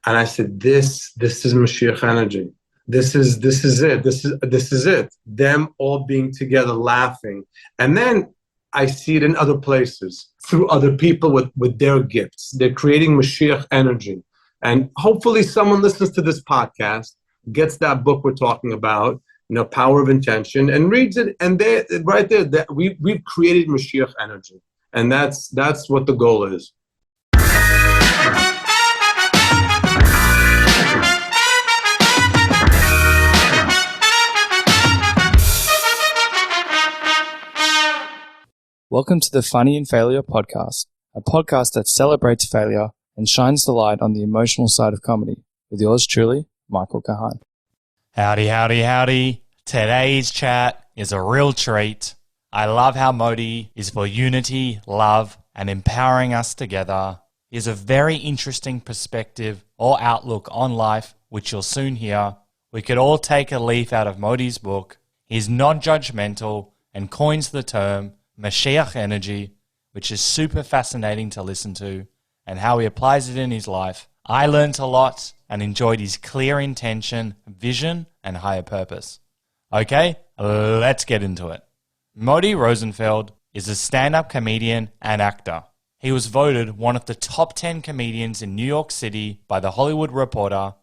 And I said, this is Moshiach Energy. This is it. This is it. Them all being together, laughing. And then I see it in other places through other people with their gifts. They're creating Moshiach Energy. And hopefully someone listens to this podcast, gets that book we're talking about, Power of Intention, and reads it. And they right there, we've created Moshiach Energy. And that's what the goal is. Welcome to the Funny in Failure podcast, a podcast that celebrates failure and shines the light on the emotional side of comedy, with yours truly, Michael Kahan. Howdy, howdy, howdy. Today's chat is a real treat. I love how Modi is for unity, love, and empowering us together. He has a very interesting perspective or outlook on life, which you'll soon hear. We could all take a leaf out of Modi's book. He's non-judgmental and coins the term Moshiach Energy, which is super fascinating to listen to, and how he applies it in his life. I learnt a lot and enjoyed his clear intention, vision, and higher purpose. Okay, let's get into it. Modi Rosenfeld is a stand-up comedian and actor. He was voted one of the top 10 comedians in New York City by The Hollywood Reporter.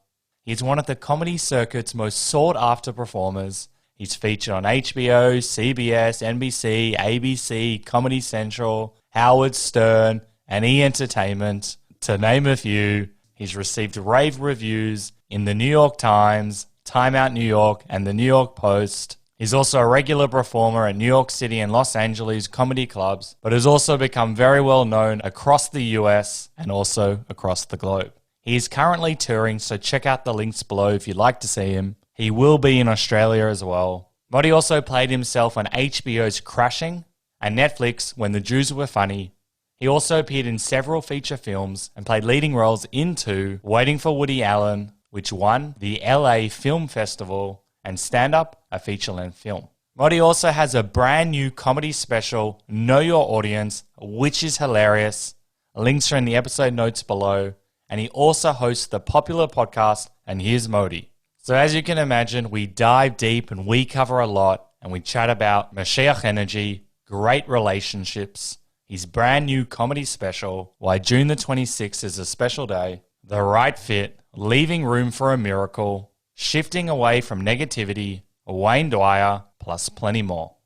He's one of the comedy circuit's most sought-after performers. He's featured on HBO, CBS, NBC, ABC, Comedy Central, Howard Stern, and E! Entertainment, to name a few. He's received rave reviews in the New York Times, Time Out New York, and the New York Post. He's also a regular performer at New York City and Los Angeles comedy clubs, but has also become very well known across the US and also across the globe. He is currently touring, so check out the links below if you'd like to see him. He will be in Australia as well. Modi also played himself on HBO's Crashing and Netflix When the Jews Were Funny. He also appeared in several feature films and played leading roles into Waiting for Woody Allen, which won the LA Film Festival, and Stand Up, a feature-length film. Modi also has a brand new comedy special, Know Your Audience, which is hilarious. Links are in the episode notes below. And he also hosts the popular podcast, And Here's Modi. So as you can imagine, we dive deep and we cover a lot, and we chat about Moshiach Energy, great relationships, his brand new comedy special, why June the 26th is a special day, the right fit, leaving room for a miracle, shifting away from negativity, Wayne Dwyer, plus plenty more.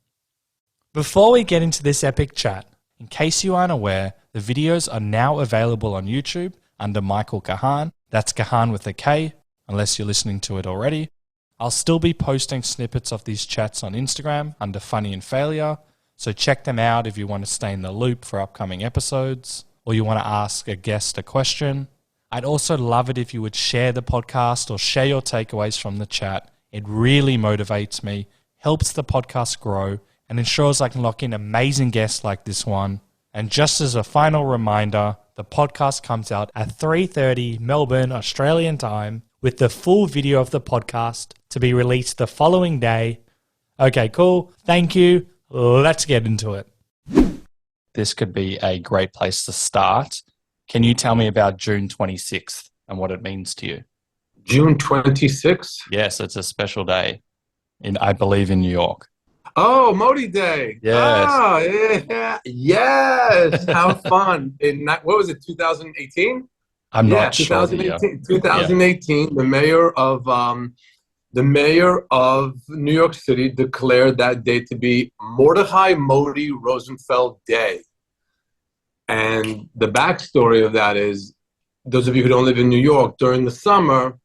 Before we get into this epic chat, in case you aren't aware, the videos are now available on YouTube under Michael Kahan. That's Kahan with a K, unless you're listening to it already. I'll still be posting snippets of these chats on Instagram under Funny in Failure, so check them out if you want to stay in the loop for upcoming episodes, or you want to ask a guest a question. I'd also love it if you would share the podcast or share your takeaways from the chat. It really motivates me, helps the podcast grow, and ensures I can lock in amazing guests like this one. And just as a final reminder, the podcast comes out at 3:30 Melbourne, Australian time, with the full video of the podcast to be released the following day. Okay, cool. Thank you. Let's get into it. This could be a great place to start. Can you tell me about June 26th and what it means to you? June 26th? Yes, it's a special day, I believe, in New York. Oh, Modi Day. Yes. Oh, yeah. Yes. How fun. What was it, 2018? I'm not sure. 2018, the mayor of New York City declared that day to be Mordechai Modi Rosenfeld Day. And the backstory of that is, those of you who don't live in New York, during the summer,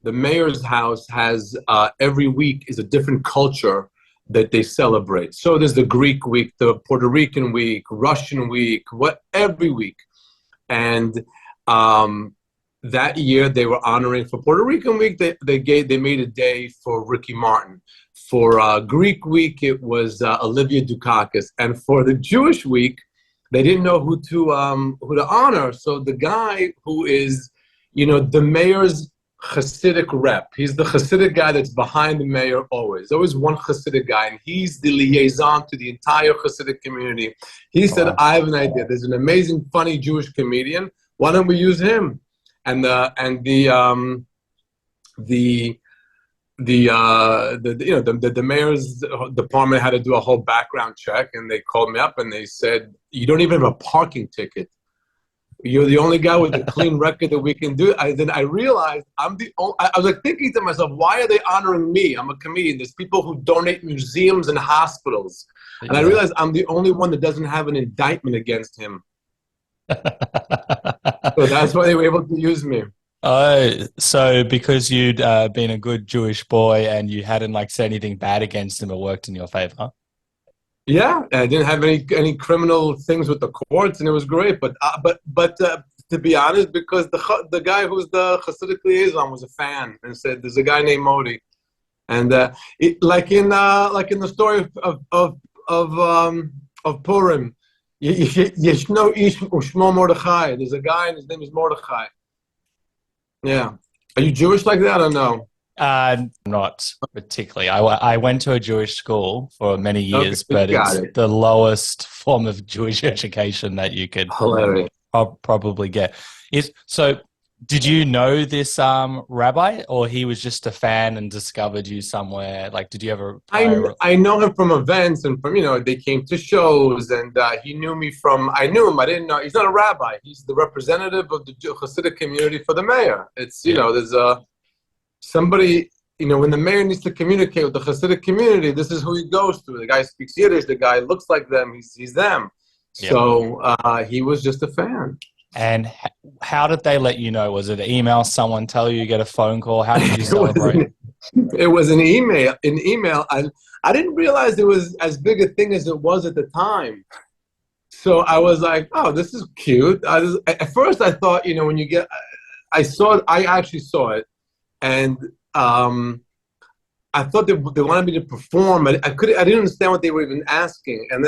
the mayor's house has every week is a different culture that they celebrate. So there's the Greek week, the Puerto Rican week, Russian week, every week. And that year they were honoring, for Puerto Rican week, they made a day for Ricky Martin. For Greek week, it was Olivia Dukakis. And for the Jewish week, they didn't know who to honor. So the guy who is, the mayor's Hasidic rep, he's the Hasidic guy that's behind the mayor always. Always one Hasidic guy, and he's the liaison to the entire Hasidic community. He said, I have an idea. There's an amazing, funny Jewish comedian. Why don't we use him? the the mayor's department had to do a whole background check, and they called me up and they said, "You don't even have a parking ticket. You're the only guy with a clean record that we can do." Then I realized I'm the only. I was like thinking to myself, why are they honoring me? I'm a comedian. There's people who donate museums and hospitals, and I realized I'm the only one that doesn't have an indictment against him. So that's why they were able to use me. Oh, so because you'd been a good Jewish boy and you hadn't like said anything bad against him, it worked in your favor. Yeah, I didn't have any criminal things with the courts, and it was great. But to be honest, because the guy who's the Hasidic liaison was a fan and said, "There's a guy named Modi," and like in the story of Purim, Yeshno Ish Ushmo Mordechai. There's a guy and his name is Mordechai. Yeah, are you Jewish like that or no? Not particularly. I went to a Jewish school for many years, Okay, but it's it. the lowest form of Jewish education that you could Hilarious. probably get. So did you know this rabbi, or he was just a fan and discovered you somewhere? Like, did you ever I know him from events and from, they came to shows, and he knew me from, I knew him. I didn't know, he's not a rabbi. He's the representative of the Hasidic community for the mayor. It's, there's somebody, when the mayor needs to communicate with the Hasidic community, this is who he goes to. The guy speaks Yiddish, the guy looks like them, he's them. Yep. So he was just a fan. And how did they let you know? Was it an email, someone tell you, get a phone call? How did you celebrate? It was an email. I didn't realize it was as big a thing as it was at the time. So I was like, oh, this is cute. At first I thought, when you get, I actually saw it. And I thought they wanted me to perform, but I didn't understand what they were even asking. And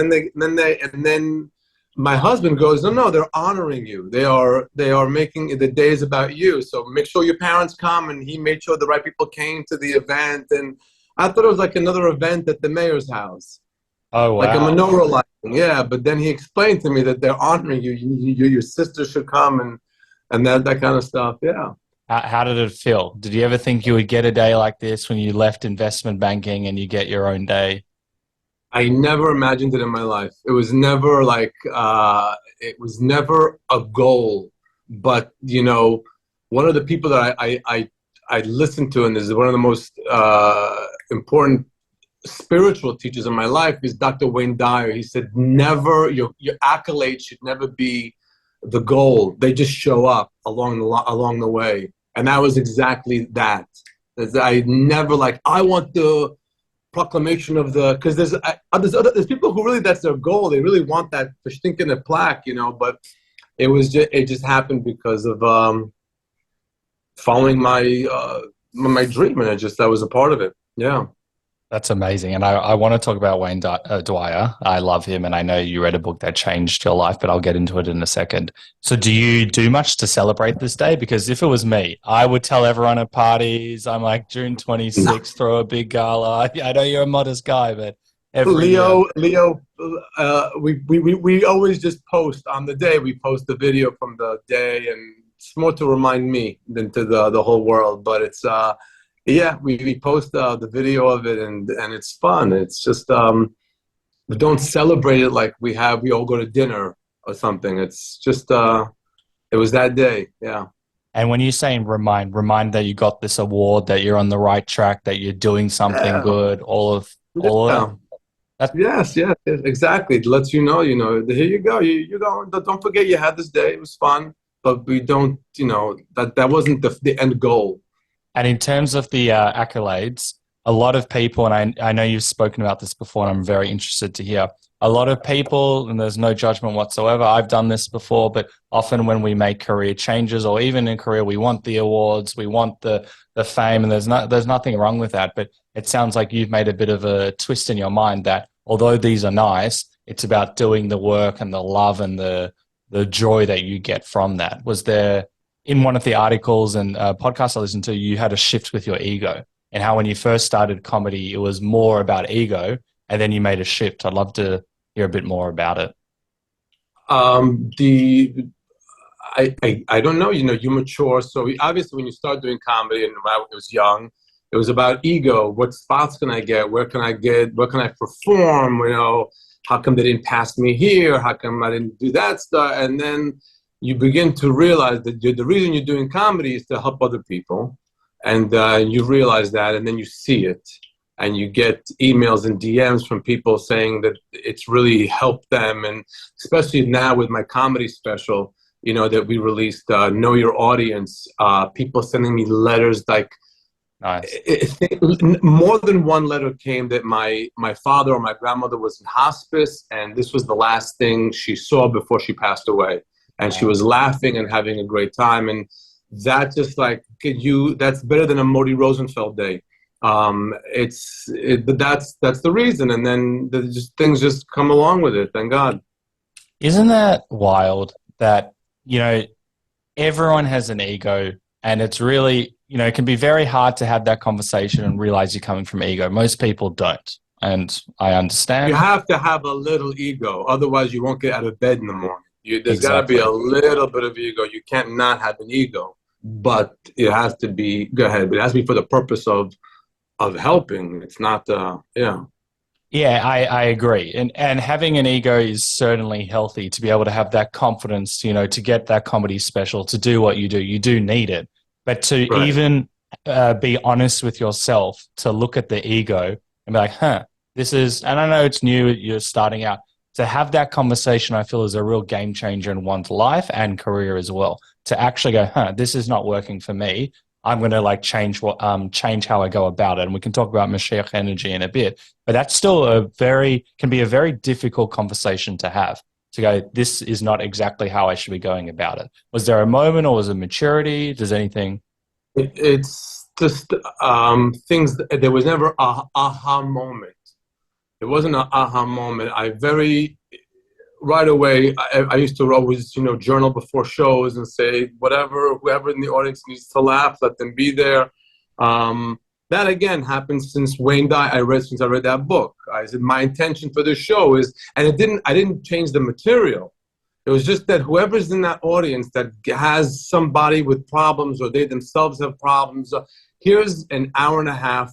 then my husband goes, no, they're honoring you. They are making the days about you. So make sure your parents come. And he made sure the right people came to the event. And I thought it was like another event at the mayor's house. Oh, wow. Like a menorah lighting. Yeah. But then he explained to me that they're honoring you. Your sister should come and that kind of stuff. Yeah. How did it feel? Did you ever think you would get a day like this when you left investment banking and you get your own day? I never imagined it in my life. It was never it was never a goal. But, one of the people that I listened to, and this is one of the most important spiritual teachers in my life, is Dr. Wayne Dyer. He said, never, your accolades should never be the goal. They just show up along the way. And that was exactly that. I never I want the proclamation of because there's people who really, that's their goal. They really want that verstinkende plaque, but it just happened because of following my dream, and that was a part of it. Yeah. That's amazing. And I want to talk about Wayne Dwyer. I love him, and I know you read a book that changed your life, but I'll get into it in a second. So do you do much to celebrate this day? Because if it was me, I would tell everyone at parties, I'm like, June 26th, throw a big gala. I know you're a modest guy, but Leo, we always just post on the day. We post the video from the day, and it's more to remind me than to the whole world. But it's yeah, we post the video of it, and it's fun. It's just we don't celebrate it like we all go to dinner or something. It's just it was that day. Yeah. And when you're saying remind that you got this award, that you're on the right track, that you're doing something good, all of that. Yes, exactly. It lets you know, here you go. You don't forget you had this day. It was fun, but we don't, that wasn't the end goal. And in terms of the accolades, a lot of people, and I know you've spoken about this before, and I'm very interested to hear, a lot of people, and there's no judgment whatsoever, I've done this before, but often when we make career changes, or even in career, we want the awards, we want the fame, and there's nothing wrong with that. But it sounds like you've made a bit of a twist in your mind that although these are nice, it's about doing the work and the love and the joy that you get from that. Was there, in one of the articles and podcasts I listened to, you had a shift with your ego, and how when you first started comedy, it was more about ego, and then you made a shift. I'd love to hear a bit more about it. I don't know. You mature. So obviously, when you start doing comedy, and when I was young, it was about ego. What spots can I get? Where can I get? Where can I perform? How come they didn't pass me here? How come I didn't do that stuff? And then you begin to realize that the reason you're doing comedy is to help other people, and you realize that, and then you see it, and you get emails and DMs from people saying that it's really helped them, and especially now with my comedy special, that we released, Know Your Audience, people sending me letters like, Nice. more than one letter came that my father or my grandmother was in hospice, and this was the last thing she saw before she passed away, and she was laughing and having a great time, and that just like that's better than a Modi Rosenfeld day. That's the reason, and then things just come along with it. Thank God. Isn't that wild that everyone has an ego, and it's really, it can be very hard to have that conversation and realize you're coming from ego. Most people don't, and I understand. You have to have a little ego, otherwise you won't get out of bed in the morning. There's got to be Exactly. a little bit of ego. You can't not have an ego, but it has to be. Go ahead, but it has to be for the purpose of helping. It's not. Yeah. Yeah, I agree. And having an ego is certainly healthy to be able to have that confidence, to get that comedy special, to do what you do. You do need it. But to Right. even be honest with yourself, to look at the ego and be like, this is, and I know it's new, you're starting out. To have that conversation, I feel, is a real game changer in one's life and career as well. To actually go, this is not working for me. I'm going to change how I go about it. And we can talk about Moshiach Energy in a bit, but that's still can be a very difficult conversation to have, to go, this is not exactly how I should be going about it. Was there a moment, or was it maturity? Does anything? It's just things. There was never a aha moment. It wasn't an aha moment. Right away, I used to always, journal before shows and say, whoever in the audience needs to laugh, let them be there. That again happened since Wayne died. Since I read that book. I said my intention for this show is, and I didn't change the material. It was just that whoever's in that audience that has somebody with problems, or they themselves have problems, here's an hour and a half.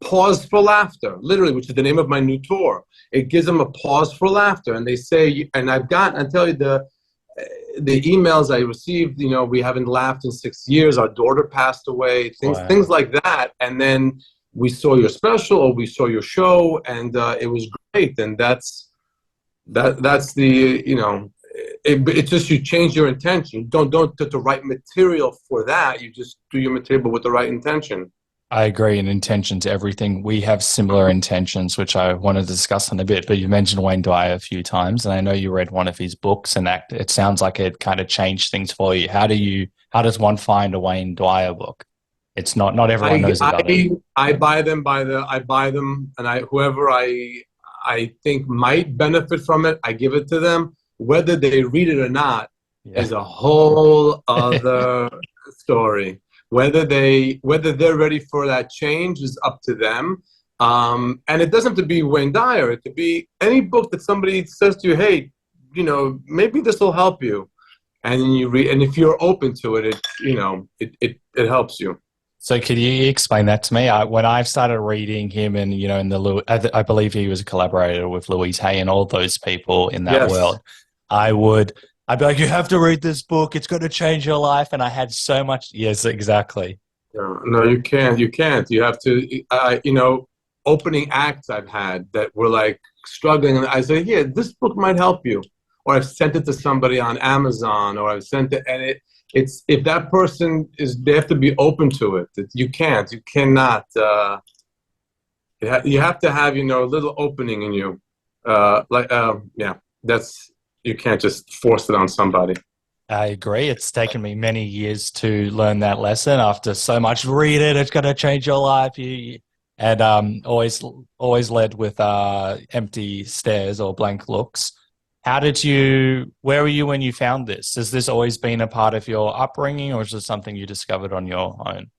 Pause for laughter, literally, which is the name of my new tour. It gives them a pause for laughter, and they say, and I tell you, the emails I received, we haven't laughed in 6 years. Our daughter passed away, things like that. And then we saw your special, or we saw your show, and it was great. And that's the, it's just, you change your intention. Don't do the right material for that. You just do your material with the right intention. I agree. In intentions, everything. We have similar intentions, which I want to discuss in a bit. But you mentioned Wayne Dyer a few times, and I know you read one of his books, and that it sounds like it kind of changed things for you. How does one find a Wayne Dyer book? It's not everyone knows about it. I buy them, and whoever I think might benefit from it, I give it to them. Whether they read it or not is a whole other story. Whether they're ready for that change is up to them. And it doesn't have to be Wayne Dyer. It could be any book that somebody says to you, hey, maybe this will help you. And you read, and if you're open to it, it helps you. So could you explain that to me? When I started reading him, and I believe he was a collaborator with Louise Hay and all those people in that world, I'd be like, you have to read this book. It's going to change your life. And I had so much. Yes, exactly. No, you can't. You can't. You have to, opening acts I've had that were like struggling. And I say, here, this book might help you. Or I've sent it to somebody on Amazon, or I've sent it. And it's, if that person they have to be open to it. You cannot. You have to have, a little opening in you. You can't just force it on somebody. I agree. It's taken me many years to learn that lesson. After so much, read it. It's going to change your life. And always led with empty stares or blank looks. Where were you when you found this? Has this always been a part of your upbringing, or is this something you discovered on your own?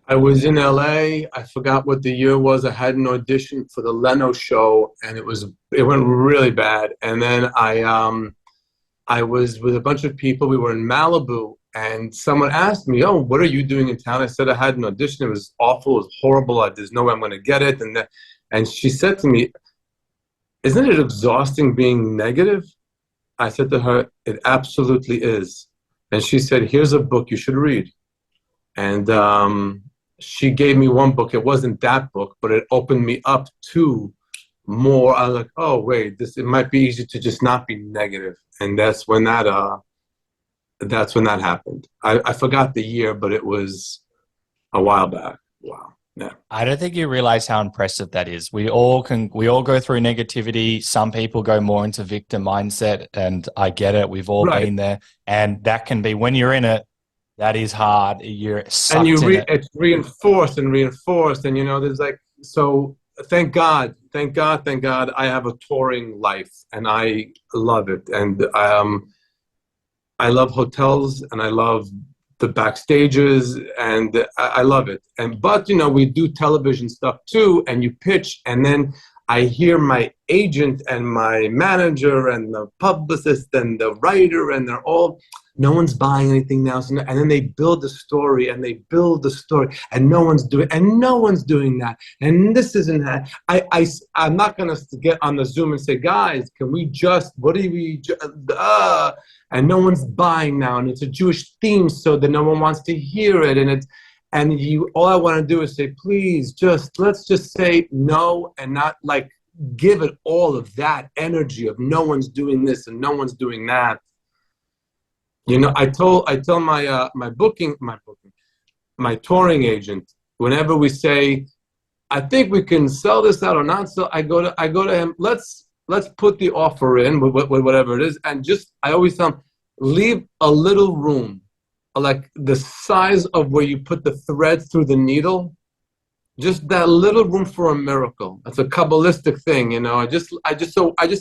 I was in LA. I forgot what the year was. I had an audition for the Leno show, and it went really bad. And then I I was with a bunch of people. We were in Malibu, and someone asked me, "Oh, what are you doing in town?" I said I had an audition. It was awful. It was horrible. There's no way I'm going to get it. And she said to me, "Isn't it exhausting being negative?" I said to her, "It absolutely is." And she said, "Here's a book you should read." And she gave me one book. It wasn't that book, but it opened me up to more. I was like, "Oh, wait, it might be easy to just not be negative." And that's when that happened. I forgot the year, but it was a while back. Wow. Yeah. I don't think you realize how impressive that is. We all go through negativity. Some people go more into victim mindset, and I get it. We've all Right. been there. And that can be, when you're in it, that is hard. You're sucked And in it. it's reinforced and reinforced. And, there's like, so thank God, I have a touring life and I love it. And I love hotels and I love the backstages and I love it. But we do television stuff too, and you pitch, and then I hear my agent and my manager and the publicist and the writer, and no one's buying anything now. And then they build the story and they build the story, and no one's doing that. And this isn't that. I'm not going to get on the Zoom and say, guys, can we just, what do we, and no one's buying now. And it's a Jewish theme, so that no one wants to hear it. All I want to do is say, please, let's just say no, and not like give it all of that energy of no one's doing this and no one's doing that. I tell my touring agent, whenever we say, I think we can sell this out or not, so I go to him, let's put the offer in with whatever it is, and I always tell him, leave a little room, like the size of where you put the thread through the needle, just that little room for a miracle. That's a Kabbalistic thing, I just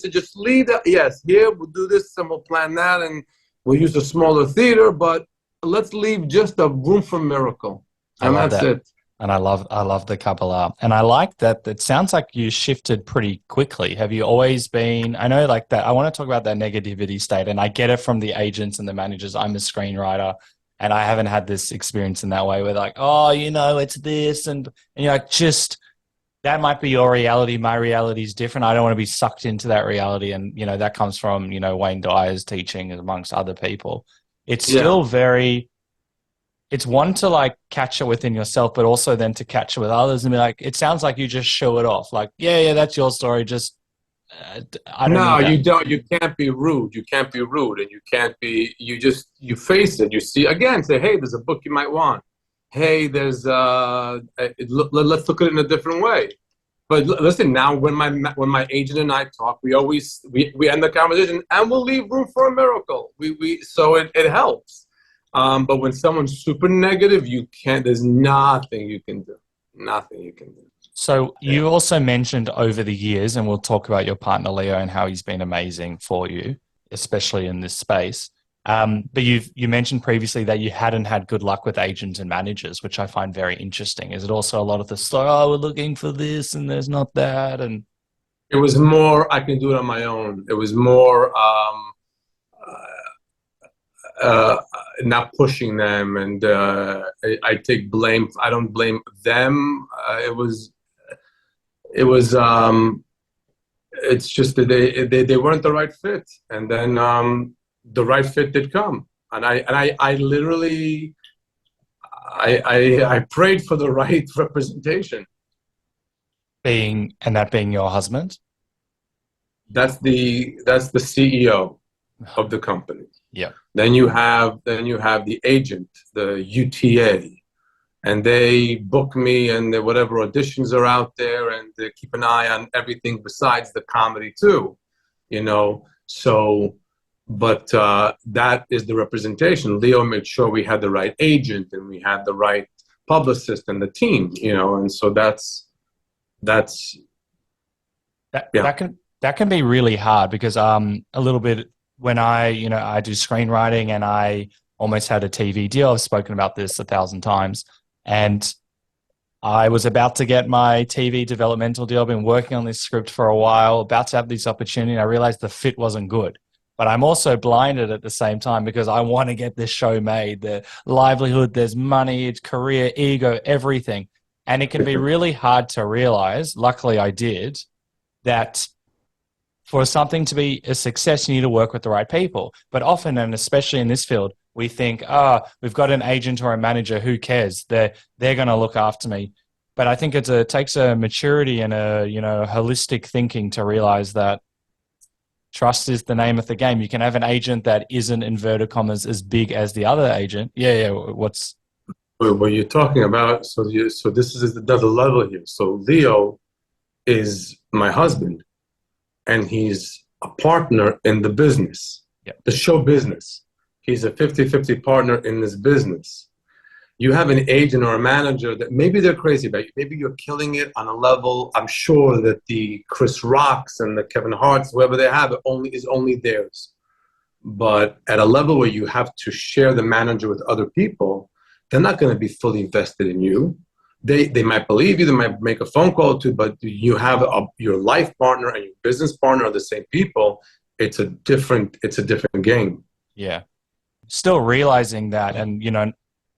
said, just leave that. Yes, here we'll do this and we'll plan that, and we'll use a smaller theater, but let's leave just a room for miracle, and that's it. And I love the Kabbalah. And I like that. It sounds like you shifted pretty quickly. Have you always been, I know like that, I want to talk about that negativity state, and I get it from the agents and the managers. I'm a screenwriter and I haven't had this experience in that way where like, oh, it's this. And you're like, that might be your reality. My reality is different. I don't want to be sucked into that reality. And, that comes from, Wayne Dyer's teaching amongst other people. It's still it's one to like catch it within yourself, but also then to catch it with others and be like, it sounds like you just show it off. Like, yeah, that's your story. Just, I don't know. You don't. You can't be rude. You can't be rude, and you can't be. You face it. You see again. Say, hey, there's a book you might want. Hey, there's let's look at it in a different way. But listen, now when my agent and I talk, we end the conversation and we'll leave room for a miracle. So it helps. But when someone's super negative, there's nothing you can do. Nothing you can do. So you also mentioned over the years, and we'll talk about your partner, Leo, and how he's been amazing for you, especially in this space. But you mentioned previously that you hadn't had good luck with agents and managers, which I find very interesting. Is it also a lot of the story, we're looking for this and there's not that? And it was more, I can do it on my own. It was more not pushing them, and I take blame. I don't blame them. It's just that they weren't the right fit, and then the right fit did come, and I literally I prayed for the right representation. being your husband? That's the CEO of the company. Yeah. Then you have the agent, the UTA, and they book me and whatever auditions are out there, and they keep an eye on everything besides the comedy too, So, but that is the representation. Leo made sure we had the right agent and we had the right publicist and the team, and so that's that can be really hard because a little bit when I do screenwriting and I almost had a TV deal. I've spoken about this 1,000 times, and I was about to get my TV developmental deal. I've been working on this script for a while, about to have this opportunity, and I realized the fit wasn't good. but I'm also blinded at the same time because I want to get this show made. The livelihood, there's money, it's career, ego, everything. And it can be really hard to realize, luckily I did, that for something to be a success, you need to work with the right people. But often, and especially in this field, we think, we've got an agent or a manager, who cares? They're going to look after me. But I think it takes a maturity and a holistic thinking to realize that trust is the name of the game. You can have an agent that isn't, inverted commas, as big as the other agent. Yeah. What you're talking about, so this is another level here. So Leo is my husband, and he's a partner in the business, the show business. He's a 50-50 partner in this business. You have an agent or a manager that maybe they're crazy about you. Maybe you're killing it on a level, I'm sure, that the Chris Rocks and the Kevin Harts, whoever they have, is only theirs. But at a level where you have to share the manager with other people, they're not going to be fully invested in you. They might believe you, they might make a phone call to, but you have your life partner and your business partner are the same people. It's a different game. Yeah. Still realizing that, and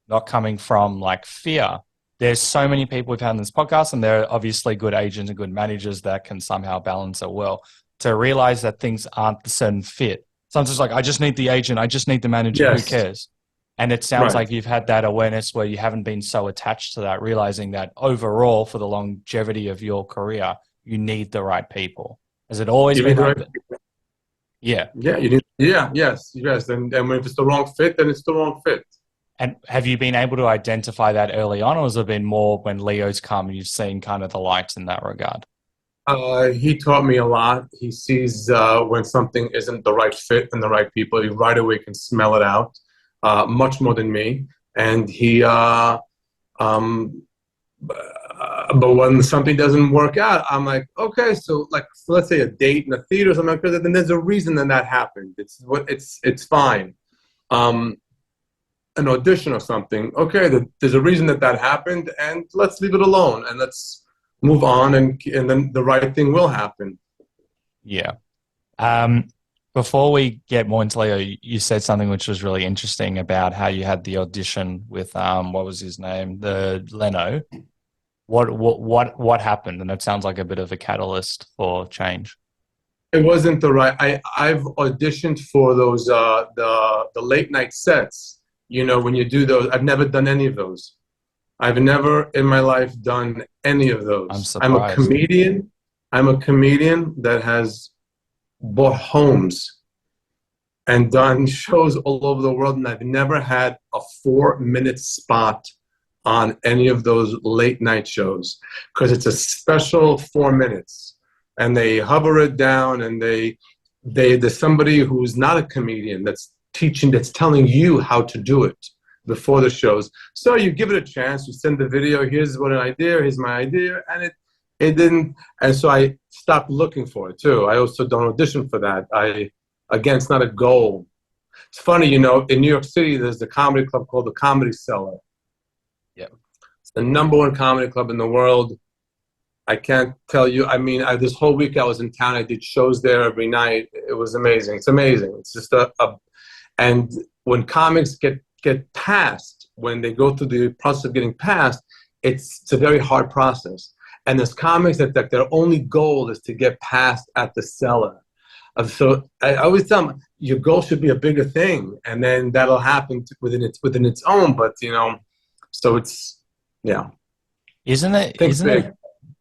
not coming from like fear. There's so many people we've had on this podcast, and there are obviously good agents and good managers that can somehow balance it well. To realize that things aren't the certain fit. Sometimes like, I just need the agent, I just need the manager, Who cares? And it sounds like you've had that awareness where you haven't been so attached to that, realizing that overall, for the longevity of your career, you need the right people. Has it always been like that? Yeah. Yeah, you need. Yeah, yes. And if it's the wrong fit, then it's the wrong fit. And have you been able to identify that early on, or has it been more when Leo's come and you've seen kind of the light in that regard? He taught me a lot. He sees when something isn't the right fit and the right people. He right away can smell it out, much more than me. And he, but when something doesn't work out, I'm like, okay, so let's say a date in a theater or something like that, then there's a reason that happened. It's fine. An audition or something, okay, there's a reason that happened, and let's leave it alone and let's move on, and then the right thing will happen. Yeah. Before we get more into Leo, you said something which was really interesting about how you had the audition with what was his name, the Leno. What happened? And it sounds like a bit of a catalyst for change. It wasn't the right. I've auditioned for those the late night sets. When you do those, I've never done any of those. I've never in my life done any of those. I'm surprised. I'm a comedian that has bought homes and done shows all over the world, and I've never had a 4-minute spot on any of those late night shows, because it's a special 4 minutes, and they hover it down, and there's somebody who's not a comedian that's telling you how to do it before the shows. So you give it a chance, you send the video, here's my idea, and it didn't, and so I stopped looking for it too. I also don't audition for that. It's not a goal. It's funny, in New York City, there's a comedy club called the Comedy Cellar. Yeah. It's the #1 comedy club in the world. I can't tell you, this whole week I was in town, I did shows there every night. It was amazing. It's amazing. It's just and when comics get passed, when they go through the process of getting passed, it's a very hard process. And there's comics that their only goal is to get passed at the cellar. So I always tell them, your goal should be a bigger thing, and then that'll happen within its own. But so it's Isn't it?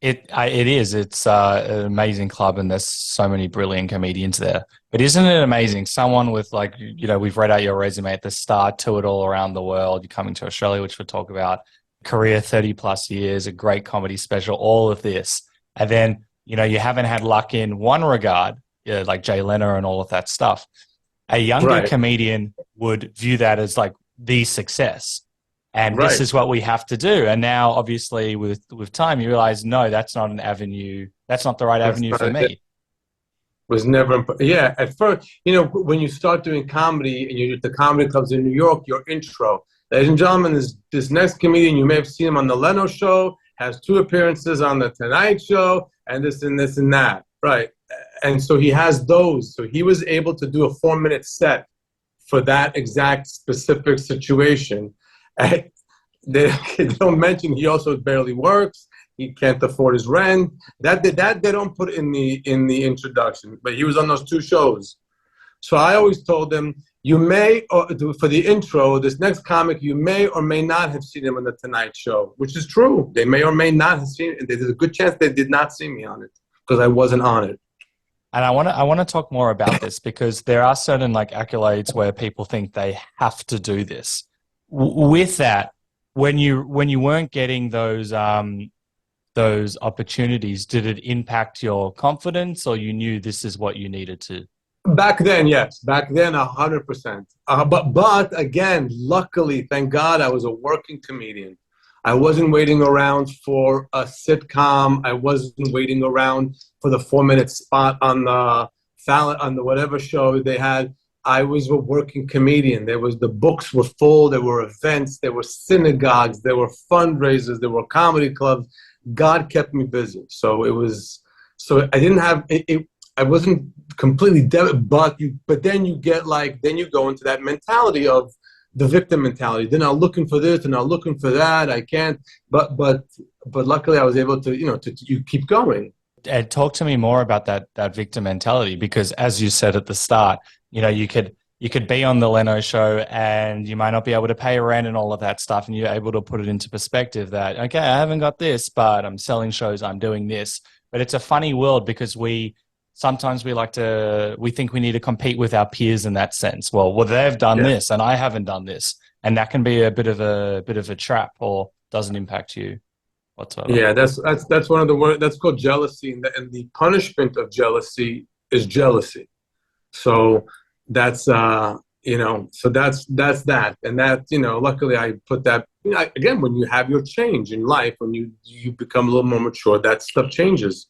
It is. It's an amazing club, and there's so many brilliant comedians there. But isn't it amazing? Someone with we've read out your resume at the start, toured all around the world. You're coming to Australia, which we'll talk about. Career 30 plus years, a great comedy special, all of this, and then you haven't had luck in one regard, like Jay Leno and all of that stuff. A younger comedian would view that as like the success. And this is what we have to do. And now, obviously, with time, you realize, no, that's not an avenue. That's not the right avenue for me. Was never, at first, when you start doing comedy and you're at the comedy clubs in New York, your intro, ladies and gentlemen, this next comedian, you may have seen him on the Leno Show, has 2 appearances on the Tonight Show, and this and this and that. Right. and so he has those. So he was able to do a 4-minute set for that exact specific situation. And they don't mention he also barely works. He can't afford his rent. That they don't put in the introduction. But he was on those 2 shows. So I always told them, you may, or for the intro, this next comic, you may or may not have seen him on the Tonight Show, which is true. They may or may not have seen it. There's a good chance they did not see me on it because I wasn't on it. And I want to talk more about this because there are certain like accolades where people think they have to do this. With that, when you weren't getting those opportunities, did it impact your confidence, or you knew this is what you needed to? Back then, yes. Back then, 100%. But again, luckily, thank God, I was a working comedian. I wasn't waiting around for a sitcom. I wasn't waiting around for the 4-minute spot on the whatever show they had. I was a working comedian. The books were full. There were events. There were synagogues. There were fundraisers. There were comedy clubs. God kept me busy. So it was. So I didn't have it. I wasn't completely dead, but then you go into that mentality of the victim mentality. They're not looking for this, they're not looking for that. I can't. But luckily, I was able to you keep going. And talk to me more about that victim mentality, because as you said at the start, you could be on the Leno show and you might not be able to pay rent and all of that stuff, and you're able to put it into perspective that, okay, I haven't got this, but I'm selling shows, I'm doing this. But it's a funny world because sometimes we think we need to compete with our peers in that sense. Well, they've done this and I haven't done this. And that can be a bit of a trap, or doesn't impact you whatsoever. Yeah, that's one of the words. That's called jealousy. And the punishment of jealousy is jealousy. So that's, so that's that. And that, luckily I put that, again, when you have your change in life, when you become a little more mature, that stuff changes.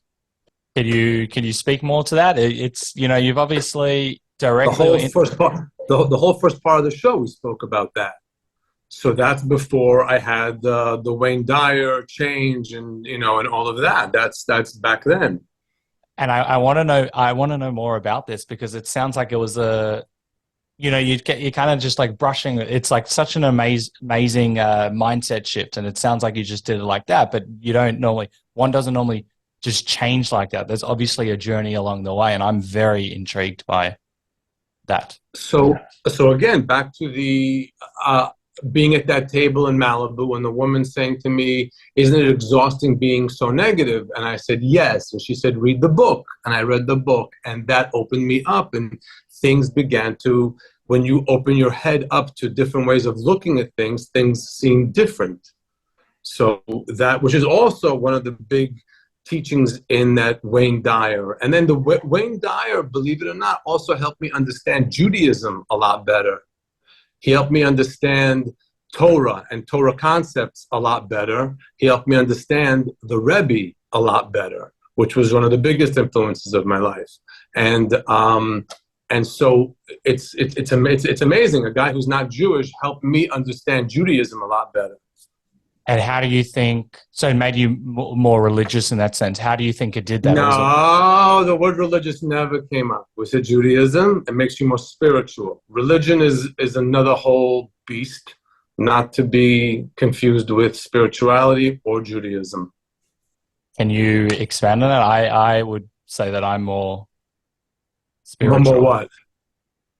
Can you speak more to that? It's, you've obviously directly... The whole first part of the show, we spoke about that. So that's before I had the Wayne Dyer change and, and all of that. That's back then. And I want to know more about this, because it sounds like it was you're kind of just like brushing. It's like such an amazing mindset shift. And it sounds like you just did it like that, but one doesn't normally just change like that. There's obviously a journey along the way, and I'm very intrigued by that. So again, back to the being at that table in Malibu, and the woman saying to me, "Isn't it exhausting being so negative?" And I said, "Yes." And she said, "Read the book." And I read the book, and that opened me up, and things began to, when you open your head up to different ways of looking at things seem different. So that, which is also one of the big teachings in that Wayne Dyer. And then the Wayne Dyer, believe it or not, also helped me understand Judaism a lot better. He helped me understand Torah and Torah concepts a lot better. He helped me understand the Rebbe a lot better, which was one of the biggest influences of my life. And so it's amazing. A guy who's not Jewish helped me understand Judaism a lot better. And how do you think, so it made you more religious in that sense? How do you think it did that? No, the word religious never came up. We said Judaism, it makes you more spiritual. Religion is another whole beast, not to be confused with spirituality or Judaism. Can you expand on that? I would say that I'm more spiritual. More what?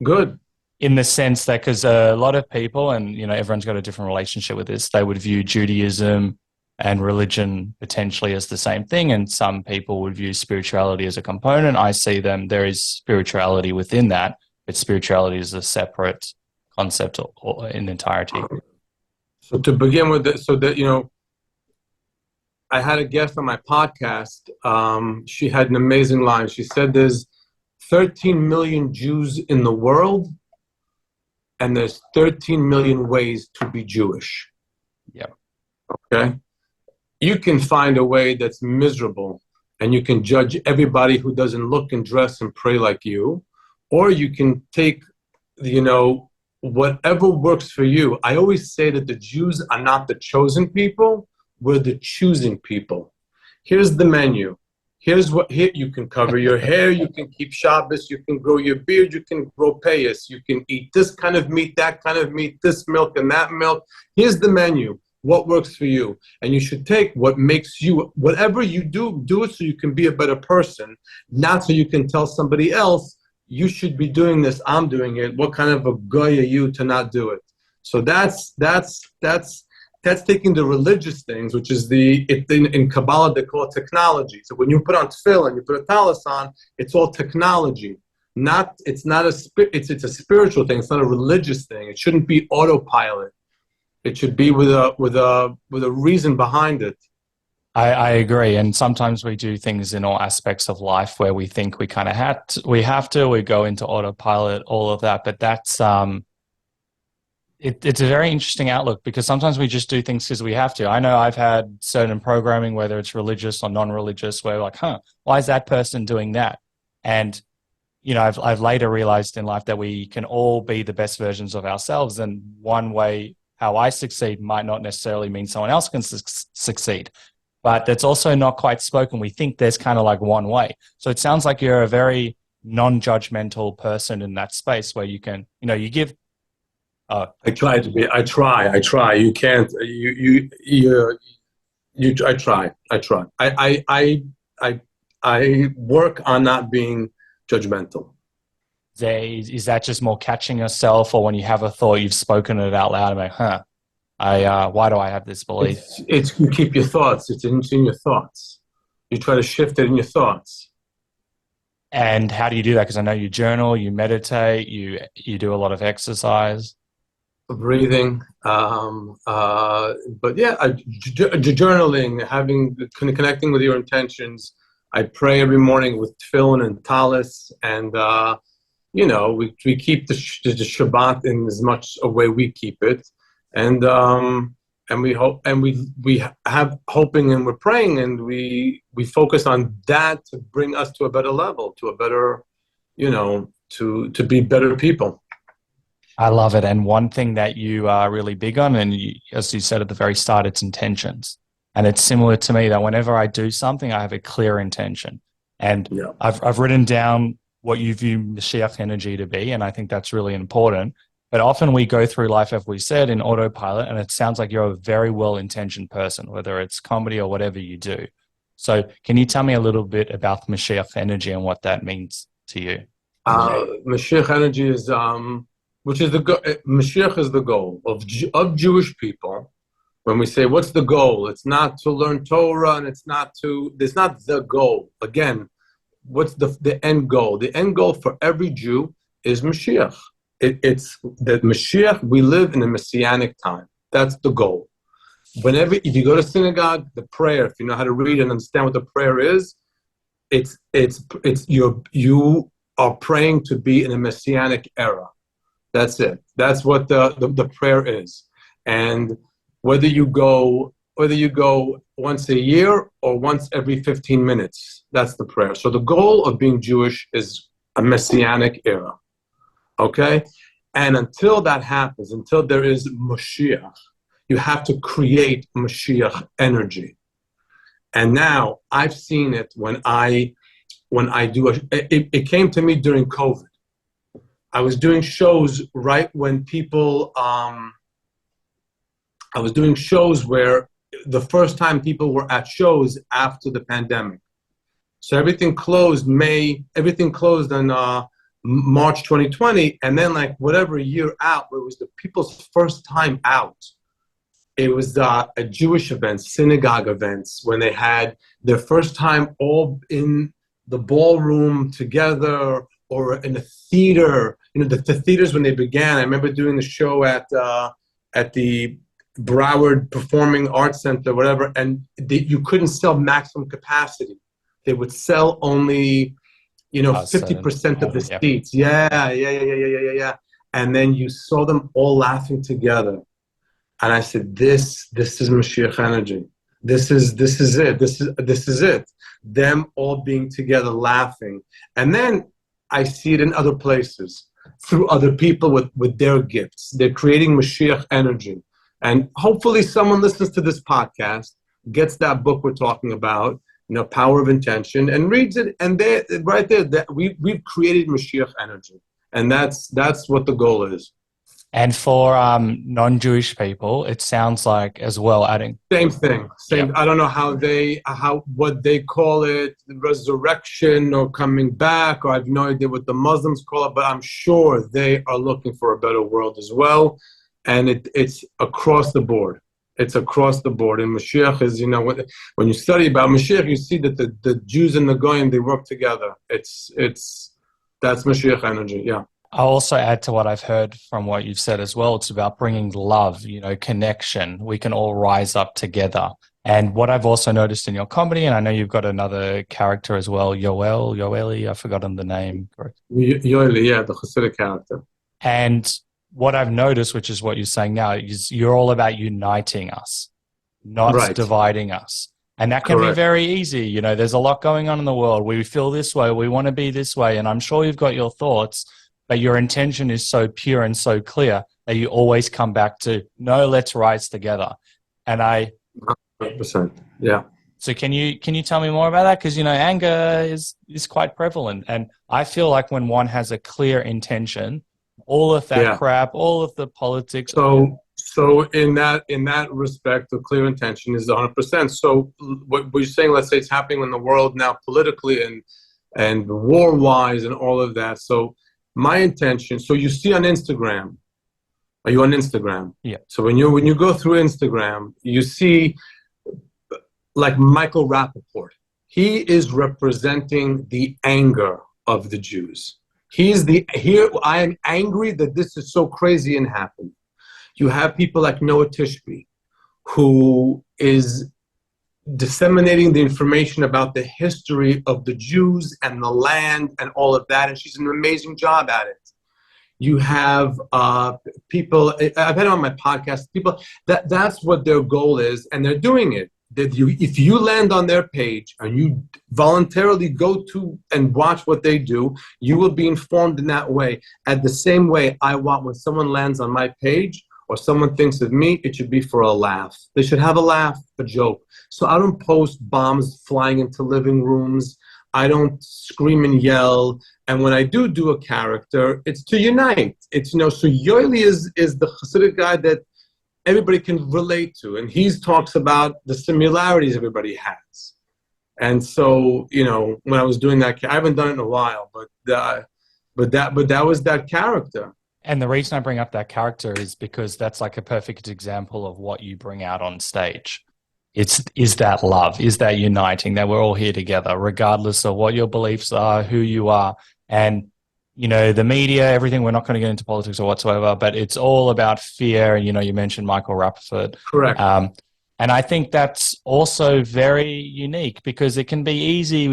Good. In the sense that, because a lot of people, and everyone's got a different relationship with this, they would view Judaism and religion potentially as the same thing, and some people would view spirituality as a component. I see there is spirituality within that, but spirituality is a separate concept or in entirety. So to begin with, I had a guest on my podcast. She had an amazing line. She said there's 13 million Jews in the world, and there's 13 million ways to be Jewish. Yeah. Okay? You can find a way that's miserable, and you can judge everybody who doesn't look and dress and pray like you, or you can take, whatever works for you. I always say that the Jews are not the chosen people, we're the choosing people. Here's the menu. Here's what here you can cover your hair, you can keep Shabbos, you can grow your beard, you can grow payas, you can eat this kind of meat, that kind of meat, this milk and that milk. Here's the menu. What works for you? And you should take what makes you, whatever you do it so you can be a better person, not so you can tell somebody else, you should be doing this, I'm doing it. What kind of a guy are you to not do it? So that's taking the religious things, which is in Kabbalah they call it technology. So when you put on tefillin, you put a talis on, it's all technology. It's a spiritual thing. It's not a religious thing. It shouldn't be autopilot. It should be with a reason behind it. I agree, and sometimes we do things in all aspects of life where we think we kind of we go into autopilot, all of that. But that's it's a very interesting outlook, because sometimes we just do things because we have to. I know I've had certain programming, whether it's religious or non-religious, where like, why is that person doing that? And I've later realized in life that we can all be the best versions of ourselves, and one way how I succeed might not necessarily mean someone else can succeed. But that's also not quite spoken. We think there's kind of like one way. So it sounds like you're a very non-judgmental person in that space where you can, you give. I try to be. I try. You can't. I try. I work on not being judgmental. Is that just more catching yourself, or when you have a thought, you've spoken it out loud and like, why do I have this belief? It's you keep your thoughts. It's in your thoughts. You try to shift it in your thoughts. And how do you do that? Because I know you journal, you meditate, you do a lot of exercise. Breathing, but yeah, journaling, connecting with your intentions. I pray every morning with tefillin and talis, and we keep the Shabbat in as much a way we keep it, and we hope, and we have hoping, and we're praying, and we focus on that to bring us to a better level, to a better, to be better people. I love it. And one thing that you are really big on, and as you said at the very start, it's intentions. And it's similar to me that whenever I do something, I have a clear intention. And yeah. I've written down what you view Moshiach Energy to be, and I think that's really important. But often we go through life, as we said, in autopilot, and it sounds like you're a very well-intentioned person, whether it's comedy or whatever you do. So can you tell me a little bit about Moshiach Energy and what that means to you? Moshiach Energy is... Mashiach is the goal of Jewish people. When we say, what's the goal? It's not to learn Torah, and it's not the goal. Again, what's the end goal? The end goal for every Jew is Mashiach. It's that Mashiach, we live in a messianic time. That's the goal. If you go to synagogue, the prayer, if you know how to read and understand what the prayer is, you are praying to be in a messianic era. That's it. That's what the prayer is. And whether you go once a year or once every 15 minutes, that's the prayer. So the goal of being Jewish is a messianic era. Okay? And until that happens, until there is Moshiach, you have to create Moshiach energy. And now I've seen it when I do it came to me during COVID. I was doing shows right when people, I was doing shows where the first time people were at shows after the pandemic. So everything closed on March 2020. And then like whatever year out, where it was the people's first time out, it was a Jewish event, synagogue events, when they had their first time all in the ballroom together, or in a theater. The theaters when they began. I remember doing the show at the Broward Performing Arts Center, whatever, and you couldn't sell maximum capacity. They would sell only, 50% of the seats. Yeah. And then you saw them all laughing together, and I said, "This is Moshiach Energy. This is it. This is it. Them all being together, laughing." And then I see it in other places through other people with their gifts. They're creating Moshiach energy. And hopefully someone listens to this podcast, gets that book we're talking about, Power of intention, and reads it, and there, right there, that we've created Moshiach energy, and that's what the goal is. And for non-Jewish people, it sounds like as well adding Same thing. Same. Yep. I don't know what they call it, resurrection or coming back, or I have no idea what the Muslims call it, but I'm sure they are looking for a better world as well, and it's across the board. It's across the board. And Mashiach is, when you study about Mashiach, you see that the Jews and the Goyim, they work together. That's Mashiach energy. Yeah. I'll also add to what I've heard from what you've said as well. It's about bringing love, connection. We can all rise up together. And what I've also noticed in your comedy, and I know you've got another character as well, Yoeli, I've forgotten the name. Yoeli, yeah, the Hasidic character. And what I've noticed, which is what you're saying now, is you're all about uniting us, not dividing us. And that can be very easy. There's a lot going on in the world. We feel this way. We want to be this way. And I'm sure you've got your thoughts, but your intention is so pure and so clear that you always come back to, no, let's rise together. And 100%. Yeah. So can you tell me more about that? Because, anger is quite prevalent. And I feel like when one has a clear intention, all of that crap, all of the politics. So in that respect, the clear intention is 100%. So what you're saying, let's say it's happening in the world now politically and war-wise and all of that. So my intention, so you see on Instagram, are you on Instagram? Yeah. So when you go through Instagram, you see like Michael Rappaport. He is representing the anger of the Jews. I am angry that this is so crazy and happened. You have people like Noah Tishby, who is disseminating the information about the history of the Jews and the land and all of that, and she's an amazing job at it. You have people, I've had it on my podcast, people, that's what their goal is, and they're doing it. If you land on their page and you voluntarily go to and watch what they do, you will be informed in that way. At the same way, I want when someone lands on my page or someone thinks of me, it should be for a laugh. They should have a laugh, a joke. So I don't post bombs flying into living rooms. I don't scream and yell. And when I do a character, it's to unite. It's, so Yoeli is the Hasidic guy that everybody can relate to, and he talks about the similarities everybody has. And so, when I was doing that, I haven't done it in a while, but that was that character. And the reason I bring up that character is because that's like a perfect example of what you bring out on stage. Is that love, is that uniting, that we're all here together, regardless of what your beliefs are, who you are. And the media, everything, we're not going to get into politics or whatsoever, but it's all about fear. And, you mentioned Michael Rappaport. Correct. And I think that's also very unique because it can be easy.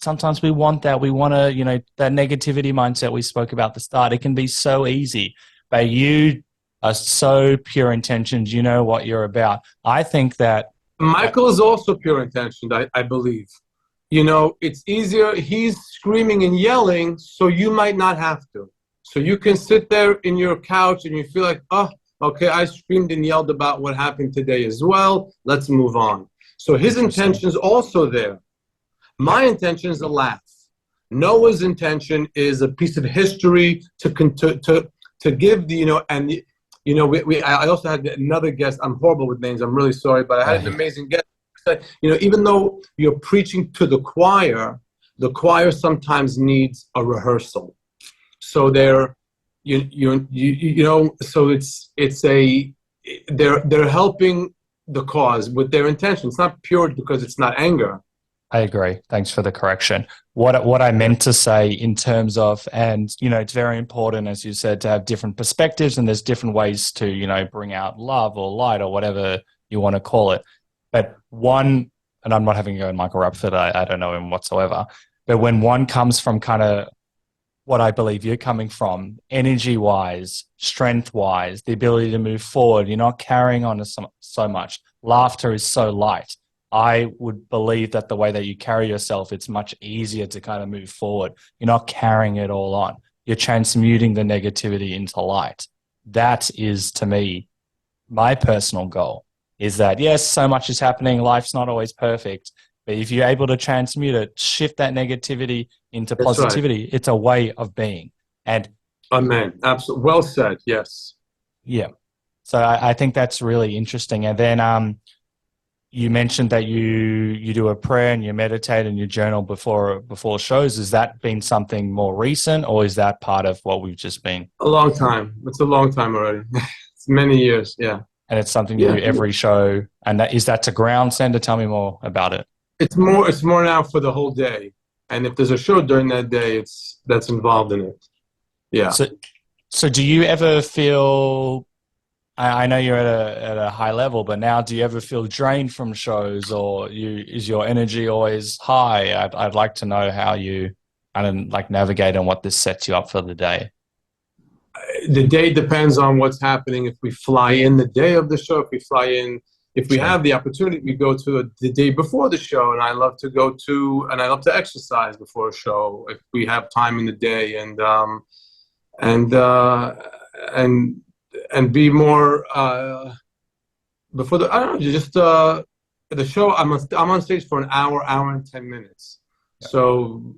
Sometimes we want that. We want to, that negativity mindset we spoke about at the start. It can be so easy, but you are so pure intentions. You know what you're about. I think that Michael is also pure intentioned, I believe. It's easier. He's screaming and yelling, so you might not have to. So you can sit there in your couch and you feel like, oh, okay, I screamed and yelled about what happened today as well. Let's move on. So his intention is also there. My intention is a laugh. Noah's intention is a piece of history to give the, I also had another guest. I'm horrible with names. I'm really sorry, but I had an amazing guest. Even though you're preaching to the choir sometimes needs a rehearsal. So they're helping the cause with their intention. It's not pure because it's not anger. I agree. Thanks for the correction. What I meant to say in terms of, and it's very important, as you said, to have different perspectives, and there's different ways to bring out love or light or whatever you want to call it. But one, and I'm not having a go at Michael Rappaport, I don't know him whatsoever, but when one comes from kind of what I believe you're coming from, energy-wise, strength-wise, the ability to move forward, you're not carrying on so much. Laughter is so light. I would believe that the way that you carry yourself, it's much easier to kind of move forward. You're not carrying it all on. You're transmuting the negativity into light. That is, to me, my personal goal. Is that, yes, so much is happening, life's not always perfect, But if you're able to transmute it, shift that negativity into That's right. positivity, it's a way of being. And Amen. Absolutely. Well said. Yes. yeah, so I think that's really interesting. And then you mentioned that you do a prayer and you meditate and you journal before shows. Has that been something more recent, or is that part of what we've just been? A long time. It's a long time already. It's many years. Yeah. And it's something you do every show. And is that to ground center? Tell me more about it. It's more now for the whole day. And if there's a show during that day, that's involved in it. Yeah. So do you ever feel, I know you're at a high level, but now do you ever feel drained from shows, or is your energy always high? I'd like to know how you kind of navigate and what this sets you up for the day. The day depends on what's happening. If we fly in the day of the show, if we have the opportunity, we go to the day before the show, and I love to exercise before a show if we have time in the day, and be more before the, I don't know, just the show. I'm on stage for an hour and 10 minutes. Yeah. So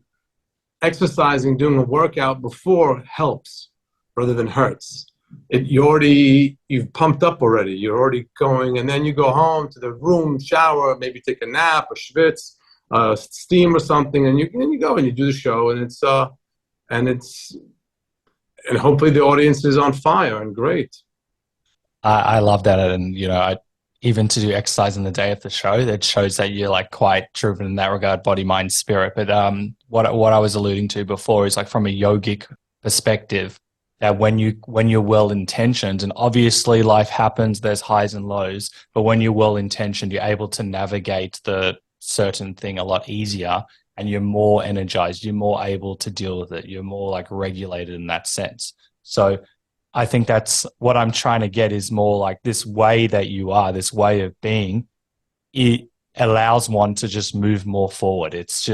exercising, doing a workout before helps rather than hurts. You've pumped up already. You're already going, and then you go home to the room, shower, maybe take a nap, or schwitz, steam or something, and you go and you do the show, and hopefully the audience is on fire and great. I love that, and even to do exercise in the day of the show, that shows that you're quite driven in that regard, body, mind, spirit. But what I was alluding to before is from a yogic perspective, that when you're well intentioned, and obviously life happens, there's highs and lows, but when you're well intentioned, you're able to navigate the certain thing a lot easier, and you're more energized, you're more able to deal with it, you're more regulated in that sense. So I think that's what I'm trying to get, is more this way that you are, this way of being, it allows one to just move more forward. It's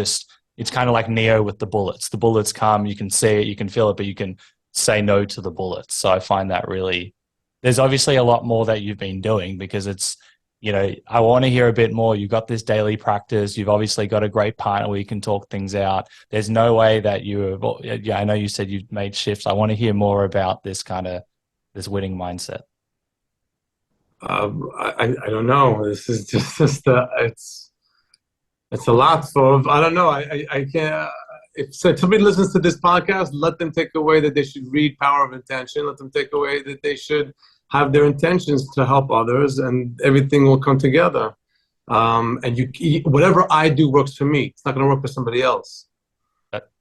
kind of like Neo with the bullets. The bullets come, you can see it, you can feel it, but you can say no to the bullets. So I find that really, there's obviously a lot more that you've been doing, because it's, I want to hear a bit more. You've got this daily practice. You've obviously got a great partner where you can talk things out. There's no way that I know you said you've made shifts. I want to hear more about this winning mindset. I don't know. This is just it's a lot for, I don't know. I can't, if somebody listens to this podcast, let them take away that they should read Power of Intention. Let them take away that they should have their intentions to help others, and everything will come together. And whatever I do works for me. It's not going to work for somebody else.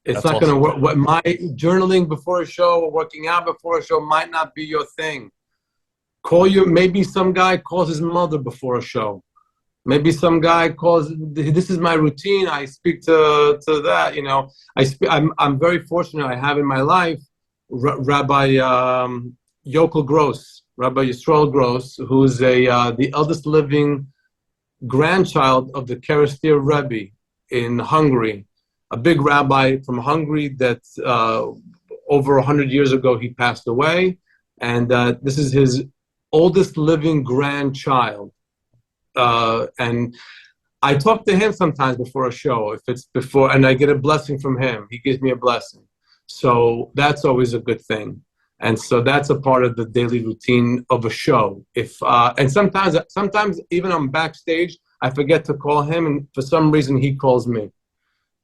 It's not going to work. What my journaling before a show or working out before a show might not be your thing. Maybe some guy calls his mother before a show. Maybe some guy calls, this is my routine. I speak to that, I'm very fortunate. I have in my life Rabbi Yokel Gross, Rabbi Yisrael Gross, who's the eldest living grandchild of the Kerastir Rebbe in Hungary, a big rabbi from Hungary that over 100 years ago he passed away, and this is his oldest living grandchild. And I talk to him sometimes before a show, if it's before, and I get a blessing from him. He gives me a blessing. So that's always a good thing. And so that's a part of the daily routine of a show. And sometimes even I'm backstage, I forget to call him, and for some reason he calls me.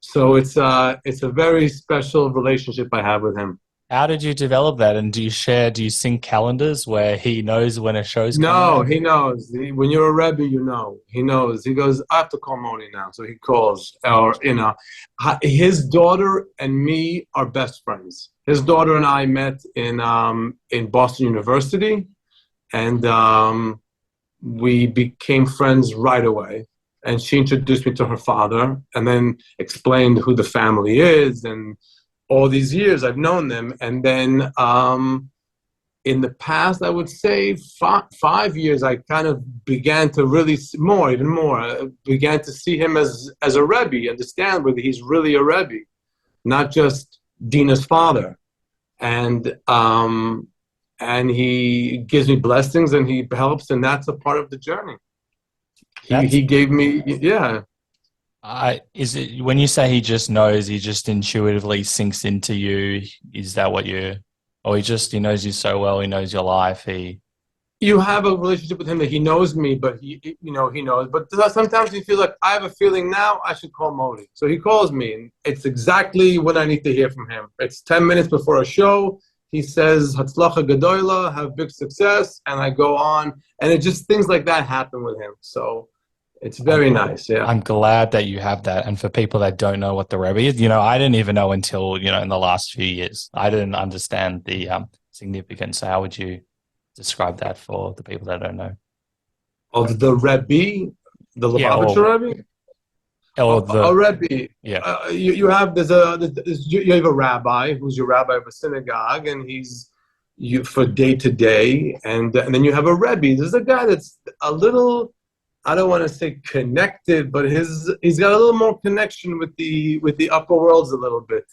So it's a very special relationship I have with him. How did you develop that? And do you sync calendars where he knows when a show's coming? No, he knows. When you're a Rebbe, he knows. He goes, I have to call Moni now. So he calls. Or, his daughter and me are best friends. His daughter and I met in Boston University, and we became friends right away. And she introduced me to her father, and then explained who the family is, and all these years I've known them. And then in the past, I would say 5 years, I kind of began to really even more, began to see him as a Rebbe, understand whether he's really a Rebbe, not just Dina's father. And he gives me blessings, and he helps, and that's a part of the journey. He gave me, yeah. Is it when you say he just knows, he just intuitively sinks into you? Is that what or he knows you so well, he knows your life, You have a relationship with him that he knows me, but he knows. But sometimes you feel like I have a feeling now I should call Modi. So he calls me, and it's exactly what I need to hear from him. It's 10 minutes before a show. He says, Hatzlacha Gedoyla, have big success, and I go on. And it just, things like that happen with him. So it's very nice, yeah. I'm glad that you have that. And for people that don't know what the Rebbe is, I didn't even know until, in the last few years. I didn't understand the significance. So how would you describe that for the people that don't know? Of the Rebbe, the Lubavitcher Rebbe? A Rebbe. Yeah. You have you have a rabbi who's your rabbi of a synagogue, and he's for day to day, and then you have a Rebbe. There's a guy that's a little, I don't want to say connected, but he's got a little more connection with the upper worlds a little bit,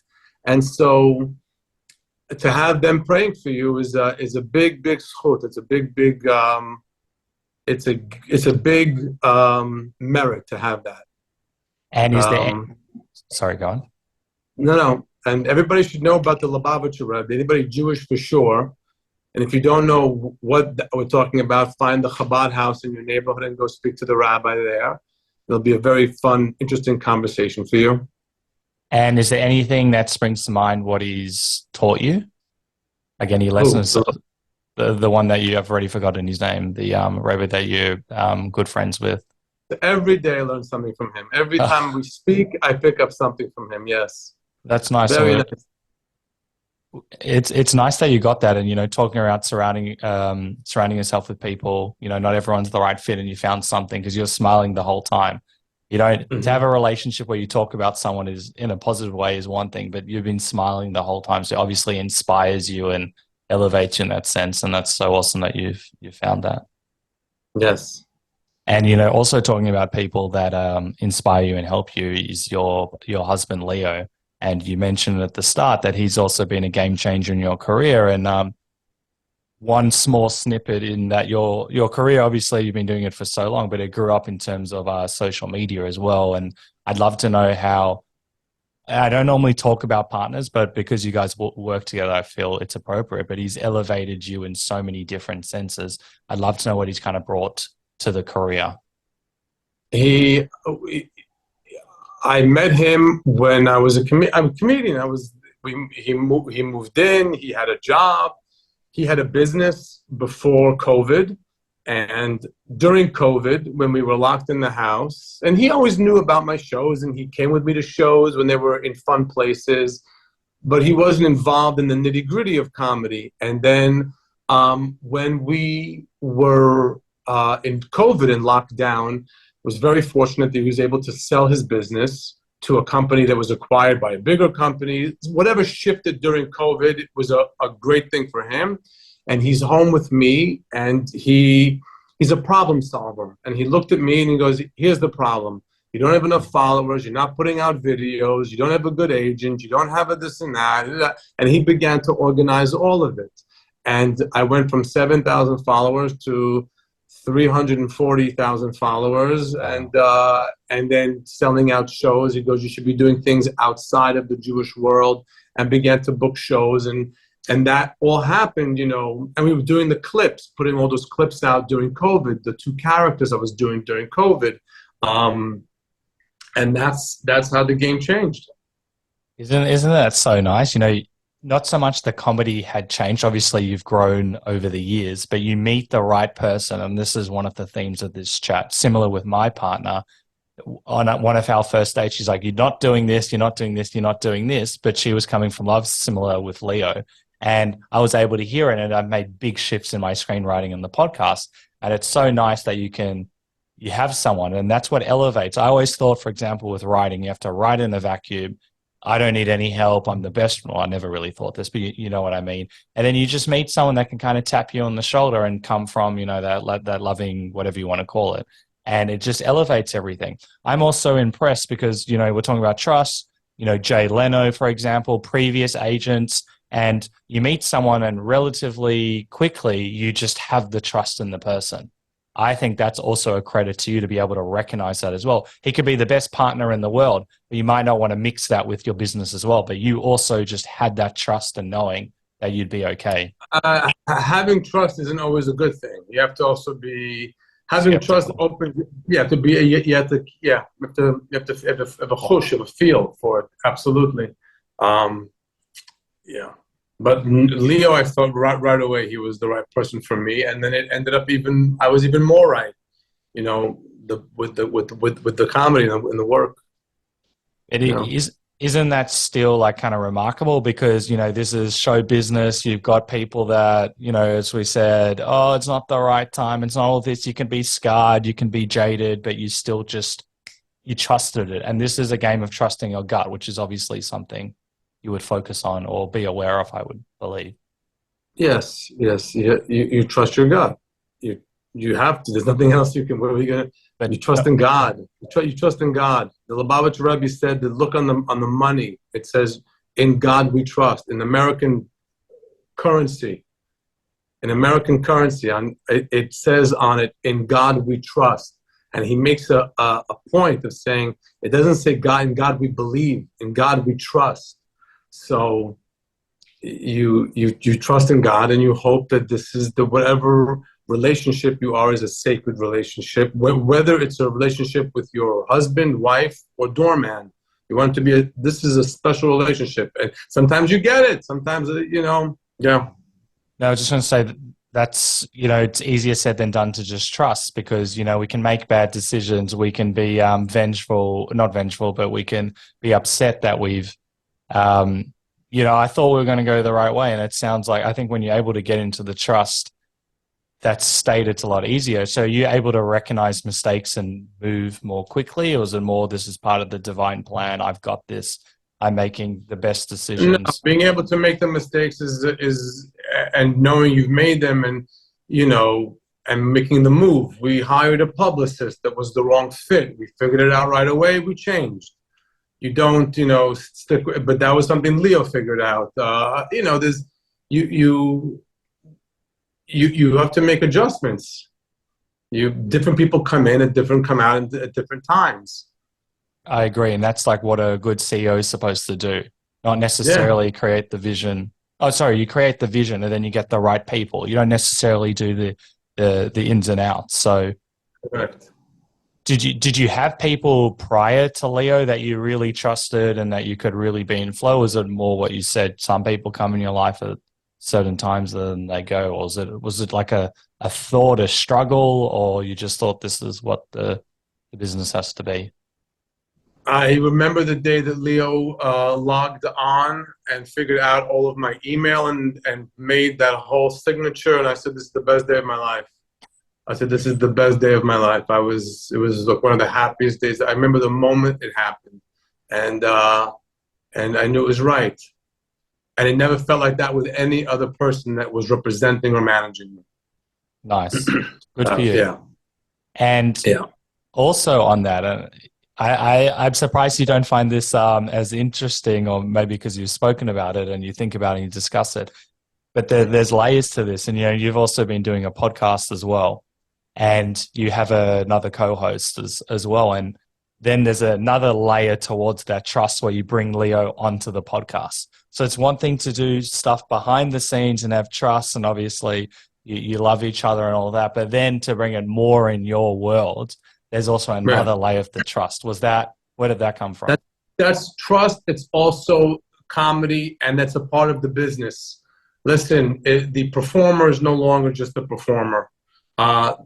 and so to have them praying for you is a big schut. It's a big it's a big merit to have that. And is there? Sorry, go on. No. And everybody should know about the Lubavitcher Rebbe. Anybody Jewish for sure. And if you don't know what we're talking about, find the Chabad house in your neighborhood and go speak to the rabbi there. It'll be a very fun, interesting conversation for you. And is there anything that springs to mind what he's taught you? Like any lessons? The one that you have already forgotten his name, the Rebbe that you're good friends with. Every day I learn something from him. Every time we speak, I pick up something from him. Yes. That's nice. Very nice. It's nice that you got that, and talking about surrounding yourself with people. Not everyone's the right fit, and you found something because you're smiling the whole time. To have a relationship where you talk about someone is in a positive way is one thing, but you've been smiling the whole time, so it obviously inspires you and elevates you in that sense, and that's so awesome that you've found that. Yes. And also talking about people that inspire you and help you is your husband Leo. And you mentioned at the start that he's also been a game changer in your career. And one small snippet in that your career, obviously you've been doing it for so long, but it grew up in terms of social media as well. And I'd love to know how. I don't normally talk about partners, but because you guys work together, I feel it's appropriate. But he's elevated you in so many different senses. I'd love to know what he's kind of brought to the career. I met him when I was I'm a comedian. He moved in. He had a job. He had a business before COVID, and during COVID, when we were locked in the house, and he always knew about my shows, and he came with me to shows when they were in fun places, but he wasn't involved in the nitty-gritty of comedy. And then when we were in COVID and lockdown, was very fortunate that he was able to sell his business to a company that was acquired by a bigger company. Whatever shifted during COVID, it was a great thing for him. And he's home with me, and he's a problem solver. And he looked at me and he goes, here's the problem. You don't have enough followers. You're not putting out videos. You don't have a good agent. You don't have a this and that. And he began to organize all of it. And I went from 7,000 followers to 340,000 followers, and then selling out shows. He goes, you should be doing things outside of the Jewish world, and began to book shows, and that all happened, and we were doing the clips, putting all those clips out during COVID, the 2 characters I was doing during COVID, and that's how the game changed. Isn't that so nice? Not so much the comedy had changed. Obviously, you've grown over the years, but you meet the right person. And this is one of the themes of this chat. Similar with my partner, on one of our first dates, she's like, you're not doing this, you're not doing this, you're not doing this. But she was coming from love, similar with Leo. And I was able to hear it, and I've made big shifts in my screenwriting and the podcast. And it's so nice that you have someone, and that's what elevates. I always thought, for example, with writing, you have to write in a vacuum. I don't need any help. I'm the best. Well, I never really thought this, but you know what I mean. And then you just meet someone that can kind of tap you on the shoulder and come from, that loving, whatever you want to call it. And it just elevates everything. I'm also impressed because, we're talking about trust, Jay Leno, for example, previous agents, and you meet someone and relatively quickly, you just have the trust in the person. I think that's also a credit to you to be able to recognize that as well. He could be the best partner in the world, but you might not want to mix that with your business as well. But you also just had that trust and knowing that you'd be okay. Having trust isn't always a good thing. You have to also be having Skeptical. trust open. You have to be. You have to. Yeah. You have a chush, of a feel for it. Absolutely. Yeah. But Leo, I thought right away he was the right person for me, and then it ended up I was even more right. You know, with the comedy and the work. It You know? isn't that still like kind of remarkable because, you know, this is show business. You've got people that, you know, as we said, oh, it's not the right time. It's not all this. You can be scarred, you can be jaded, but you still you trusted it. And this is a game of trusting your gut, which is obviously something you would focus on or be aware of, I would believe. Yes. You trust your gut. You have to. There's nothing else you can. What are we gonna? But You trust in God. You trust in God. The Lubavitch Rebbe said, "The look on the money. It says, in God we trust." In American currency, it says on it, "In God we trust." And he makes a point of saying it doesn't say God. In God we believe. In God we trust. So you trust in God and you hope that this is whatever relationship you are is a sacred relationship, whether it's a relationship with your husband, wife, or doorman. You want it to be this is a special relationship, and sometimes you get it. Sometimes yeah. no, I was just going to say that's, you know, it's easier said than done to just trust because, you know, we can make bad decisions. We can be not vengeful, but we can be upset that we've, you know, I thought we were going to go the right way. And it sounds like, I think when you're able to get into the trust, that state, it's a lot easier. So you're able to recognize mistakes and move more quickly, or is it more this is part of the divine plan? I've got this. I'm making the best decisions. No, being able to make the mistakes is and knowing you've made them, and and making the move. We hired a publicist that was the wrong fit. We figured it out right away. We changed. You don't, stick. But that was something Leo figured out. There's you have to make adjustments. Different people come in and come out at different times. I agree, and that's like what a good CEO is supposed to do. Not necessarily create the vision. Oh, sorry, you create the vision and then you get the right people. You don't necessarily do the ins and outs. So, correct. Did you have people prior to Leo that you really trusted and that you could really be in flow? Was it more what you said? Some people come in your life at certain times and they go, or was it like a thought, a struggle, or you just thought this is what the business has to be? I remember the day that Leo logged on and figured out all of my email and made that whole signature. And I said, "This is the best day of my life." I said, "This is the best day of my life." It was like one of the happiest days. I remember the moment it happened, and I knew it was right. And it never felt like that with any other person that was representing or managing me. Nice, good for you. Yeah, and also on that. I'm surprised you don't find this as interesting, or maybe because you've spoken about it and you think about it and you discuss it. But there's layers to this, and you've also been doing a podcast as well, and you have another co-host as well, and then there's another layer towards that trust where you bring Leo onto the podcast. So it's one thing to do stuff behind the scenes and have trust, and obviously you love each other and all that, but then to bring it more in your world. There's also another layer of the trust. Where did that come from? That's trust. It's also comedy, and that's a part of the business. Listen, the performer is no longer just a performer.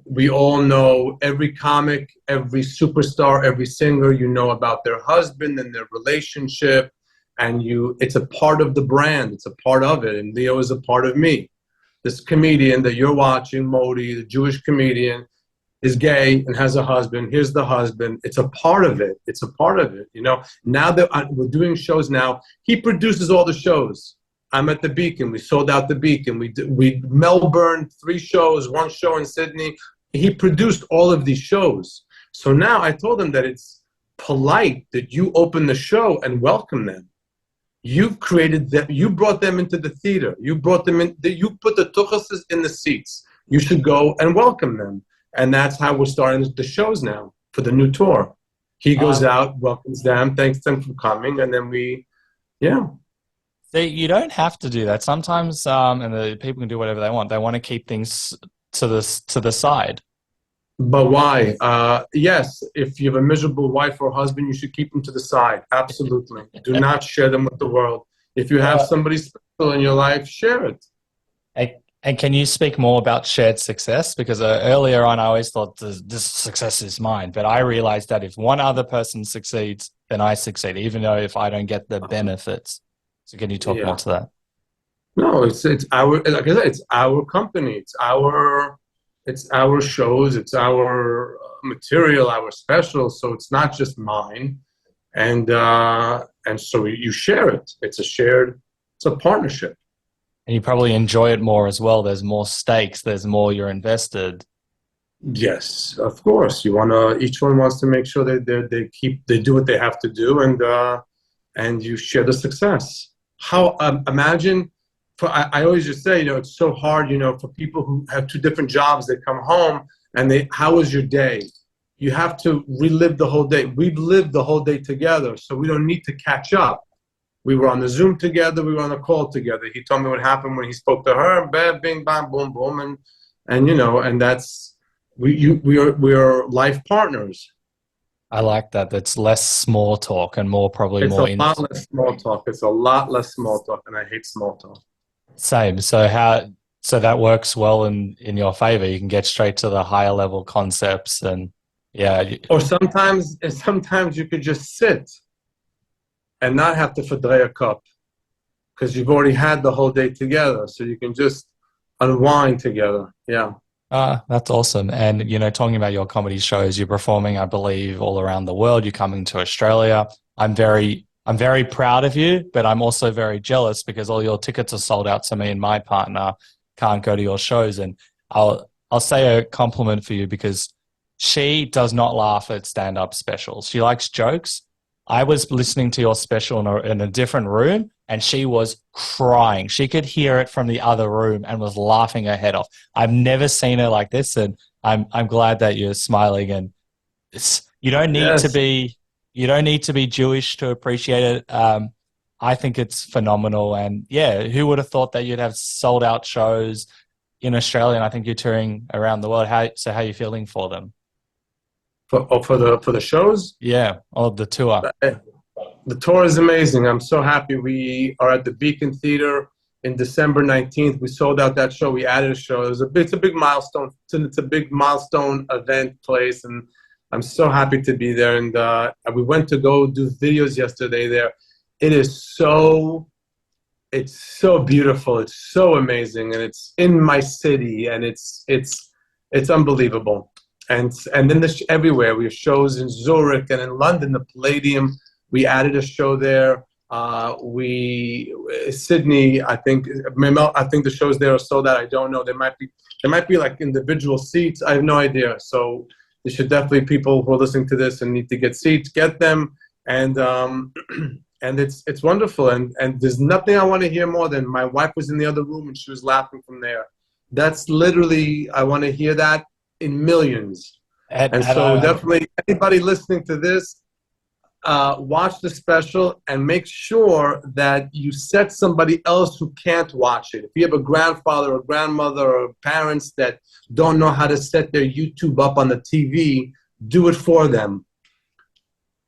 We all know every comic, every superstar, every singer, about their husband and their relationship, and it's a part of the brand. It's a part of it, and Leo is a part of me. This comedian that you're watching, Modi, the Jewish comedian, is gay and has a husband. Here's the husband. It's a part of it. It's a part of it. Now that we're doing shows now, he produces all the shows. I'm at the Beacon. We sold out the Beacon. We Melbourne, 3 shows, 1 show in Sydney. He produced all of these shows. So now I told him that it's polite that you open the show and welcome them. You've created them. You brought them into the theater. You brought them in. You put the tuchas in the seats. You should go and welcome them. And that's how we're starting the shows now for the new tour. He goes out, welcomes them, thanks them for coming, and then yeah. See, you don't have to do that. Sometimes, and the people can do whatever they want. They want to keep things to the side. But why? Yes, if you have a miserable wife or husband, you should keep them to the side. Absolutely. Do not share them with the world. If you have somebody special in your life, share it. And can you speak more about shared success? Because earlier on, I always thought this success is mine. But I realized that if one other person succeeds, then I succeed, even though if I don't get the benefits. So can you talk more to that? No, it's our, like I said, it's our company. It's our shows. It's our material, our specials. So it's not just mine. And so you share it. It's a partnership. And you probably enjoy it more as well. There's more stakes. There's more you're invested. Yes, of course. Each one wants to make sure that they do what they have to do, and you share the success. How imagine? I always just say, it's so hard, for people who have two different jobs. They come home and how was your day? You have to relive the whole day. We've lived the whole day together, so we don't need to catch up. We were on the Zoom together. We were on the call together. He told me what happened when he spoke to her. Bam, bing, bam, boom, boom, and that's we are life partners. I like that. That's less small talk and more probably It's more. a lot less small talk. It's a lot less small talk, and I hate small talk. Same. So that works well in your favor. You can get straight to the higher level concepts, and Or sometimes you could just sit and not have to fedray a cup because you've already had the whole day together, so you can just unwind together. Yeah. That's awesome. And, talking about your comedy shows, you're performing, I believe, all around the world. You're coming to Australia. I'm very proud of you, but I'm also very jealous because all your tickets are sold out. So me and my partner can't go to your shows. And I'll say a compliment for you because she does not laugh at stand-up specials. She likes jokes. I was listening to your special in a different room and she was crying. She could hear it from the other room and was laughing her head off. I've never seen her like this, and I'm glad that you're smiling. And you don't need to be Jewish to appreciate it. I think it's phenomenal, and who would have thought that you'd have sold out shows in Australia? And I think you're touring around the world. How are you feeling for them? For the shows? Yeah, the tour. The tour is amazing. I'm so happy. We are at the Beacon Theater in December 19th. We sold out that show. We added a show. It's a big milestone. It's a big milestone event place, and I'm so happy to be there. And we went to go do videos yesterday there. It's so beautiful. It's so amazing, and it's in my city, and it's unbelievable. And then everywhere. We have shows in Zurich and in London, the Palladium. We added a show there. Sydney, I think the shows there are sold out. I don't know. There might be like individual seats. I have no idea. So there should definitely, people who are listening to this and need to get seats, get them. And and it's wonderful. And there's nothing I want to hear more than my wife was in the other room and she was laughing from there. That's literally, I want to hear that in millions. So definitely anybody listening to this, watch the special and make sure that you set somebody else who can't watch it. If you have a grandfather or grandmother or parents that don't know how to set their YouTube up on the TV, do it for them.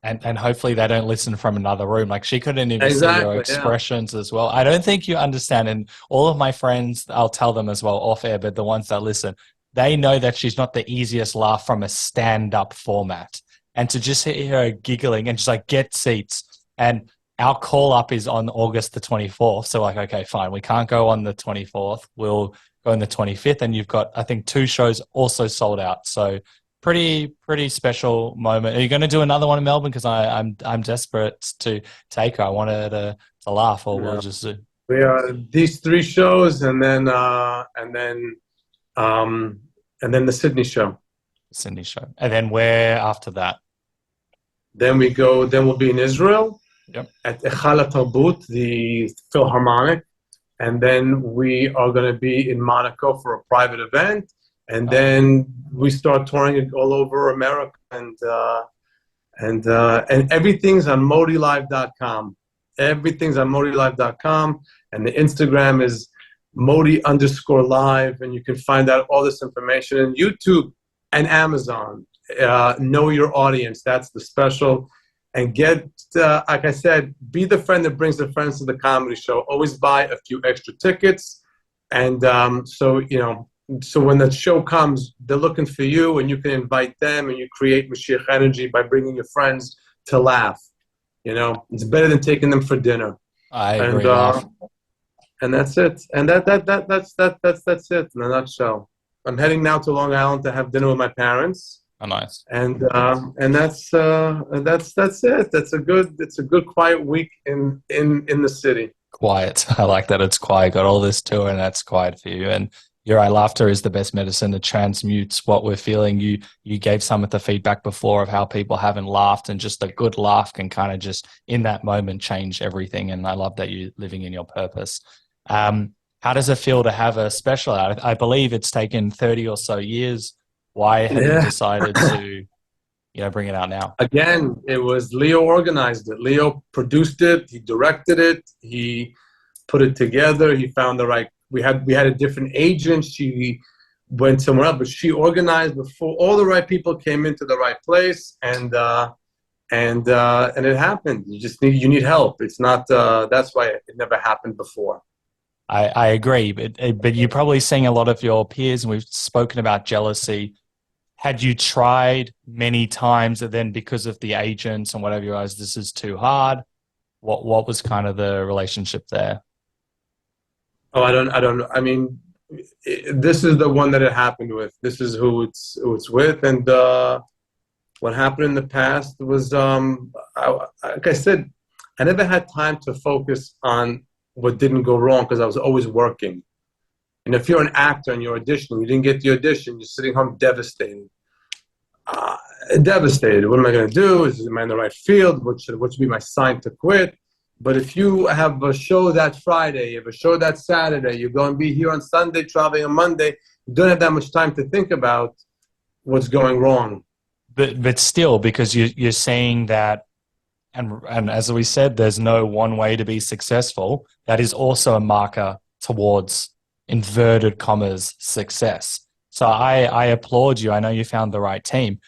And hopefully they don't listen from another room. Like she couldn't even see your expressions as well. I don't think you understand. And all of my friends, I'll tell them as well off air, but the ones that listen, they know that she's not the easiest laugh from a stand-up format. And to just hear her giggling and she's like, get seats. And our call up is on August the 24th. So like, okay, fine. We can't go on the 24th. We'll go on the 25th. And you've got, I think, 2 shows also sold out. So pretty special moment. Are you going to do another one in Melbourne? Because I'm desperate to take her. I want her to laugh, or we'll just do. We are these 3 shows and then the Sydney show. Sydney show. And then where after that? Then we'll be in Israel. Yep. At Echala Tarbut, the Philharmonic. And then we are going to be in Monaco for a private event. And then we start touring it all over America, and everything's on ModiLive.com. Everything's on ModiLive.com, and the Instagram is Modi_live, and you can find out all this information. And YouTube and Amazon, know your audience. That's the special. And get, like I said, be the friend that brings the friends to the comedy show. Always buy a few extra tickets, and so when the show comes, they're looking for you, and you can invite them, and you create Moshiach Energy by bringing your friends to laugh. It's better than taking them for dinner. I agree. And that's it. And that's it in a nutshell. I'm heading now to Long Island to have dinner with my parents. Oh, nice. And that's it. It's a good quiet week in the city. Quiet. I like that it's quiet. Got all this tour and that's quiet for you. And you're right, laughter is the best medicine. It transmutes what we're feeling. You gave some of the feedback before of how people haven't laughed, and just a good laugh can kind of just in that moment change everything. And I love that you're living in your purpose. How does it feel to have a special out? I believe it's taken 30 or so years. Why have you decided to, bring it out now? Again, it was Leo organized it. Leo produced it. He directed it. He put it together. He found the right. We had a different agent. She went somewhere else, but she organized before all the right people came into the right place, and it happened. You need help. It's not. That's why it never happened before. I agree, but you're probably seeing a lot of your peers, and we've spoken about jealousy. Had you tried many times, and then because of the agents and whatever, you realized this is too hard? What was kind of the relationship there? Oh, I don't know. I mean, this is the one that it happened with. This is who it's with, and what happened in the past was, like I said, I never had time to focus on what didn't go wrong because I was always working. And if you're an actor and you're auditioning, you didn't get the audition, you're sitting home devastated. Devastated. What am I going to do? Am I in the right field? What should be my sign to quit? But if you have a show that Friday, you have a show that Saturday, you're going to be here on Sunday, traveling on Monday, you don't have that much time to think about what's going wrong. But still, because you're saying that, and as we said, there's no one way to be successful. That is also a marker towards inverted commas success. So I applaud you. I know you found the right team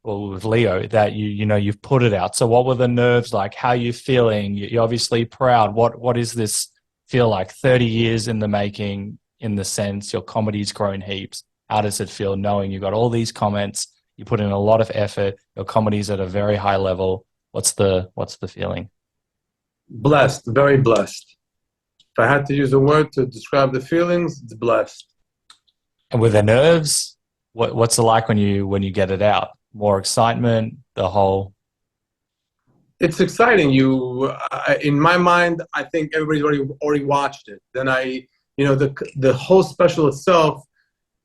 with Leo, that you've put it out. So what were the nerves like? How are you feeling? You're obviously proud. What does this feel like? 30 years in the making, in the sense your comedy's grown heaps. How does it feel knowing you got all these comments? You put in a lot of effort. Your comedy's at a very high level. What's the feeling? Blessed, very blessed. If I had to use a word to describe the feelings, it's blessed. And with the nerves, what's it like when you get it out? More excitement, the whole. It's exciting. In my mind, I think everybody's already watched it. Then the whole special itself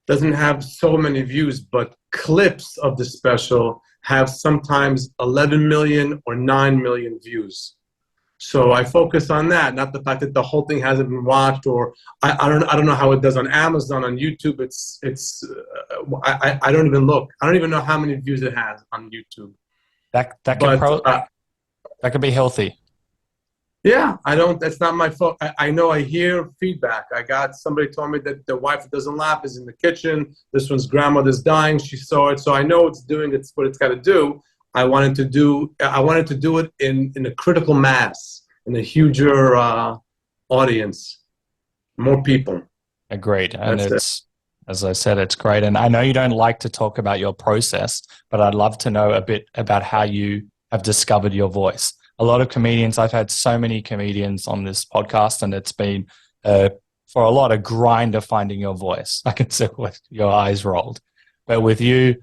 doesn't have so many views, but clips of the special have sometimes 11 million or 9 million views. So I focus on that, not the fact that the whole thing hasn't been watched, or I don't know how it does on Amazon, on YouTube. I don't even look. I don't even know how many views it has on YouTube. That could be healthy. Yeah, that's not my fault. I know I hear feedback. Somebody told me that the wife that doesn't laugh is in the kitchen. This one's grandmother's dying. She saw it. So I know it's what it's got to do. I wanted to do it in a critical mass, in a huger audience, more people. Agreed. And as I said, it's great. And I know you don't like to talk about your process, but I'd love to know a bit about how you have discovered your voice. A lot of comedians, I've had so many comedians on this podcast, and it's been, for a lot, a grind of finding your voice. I can see with your eyes rolled. But with you,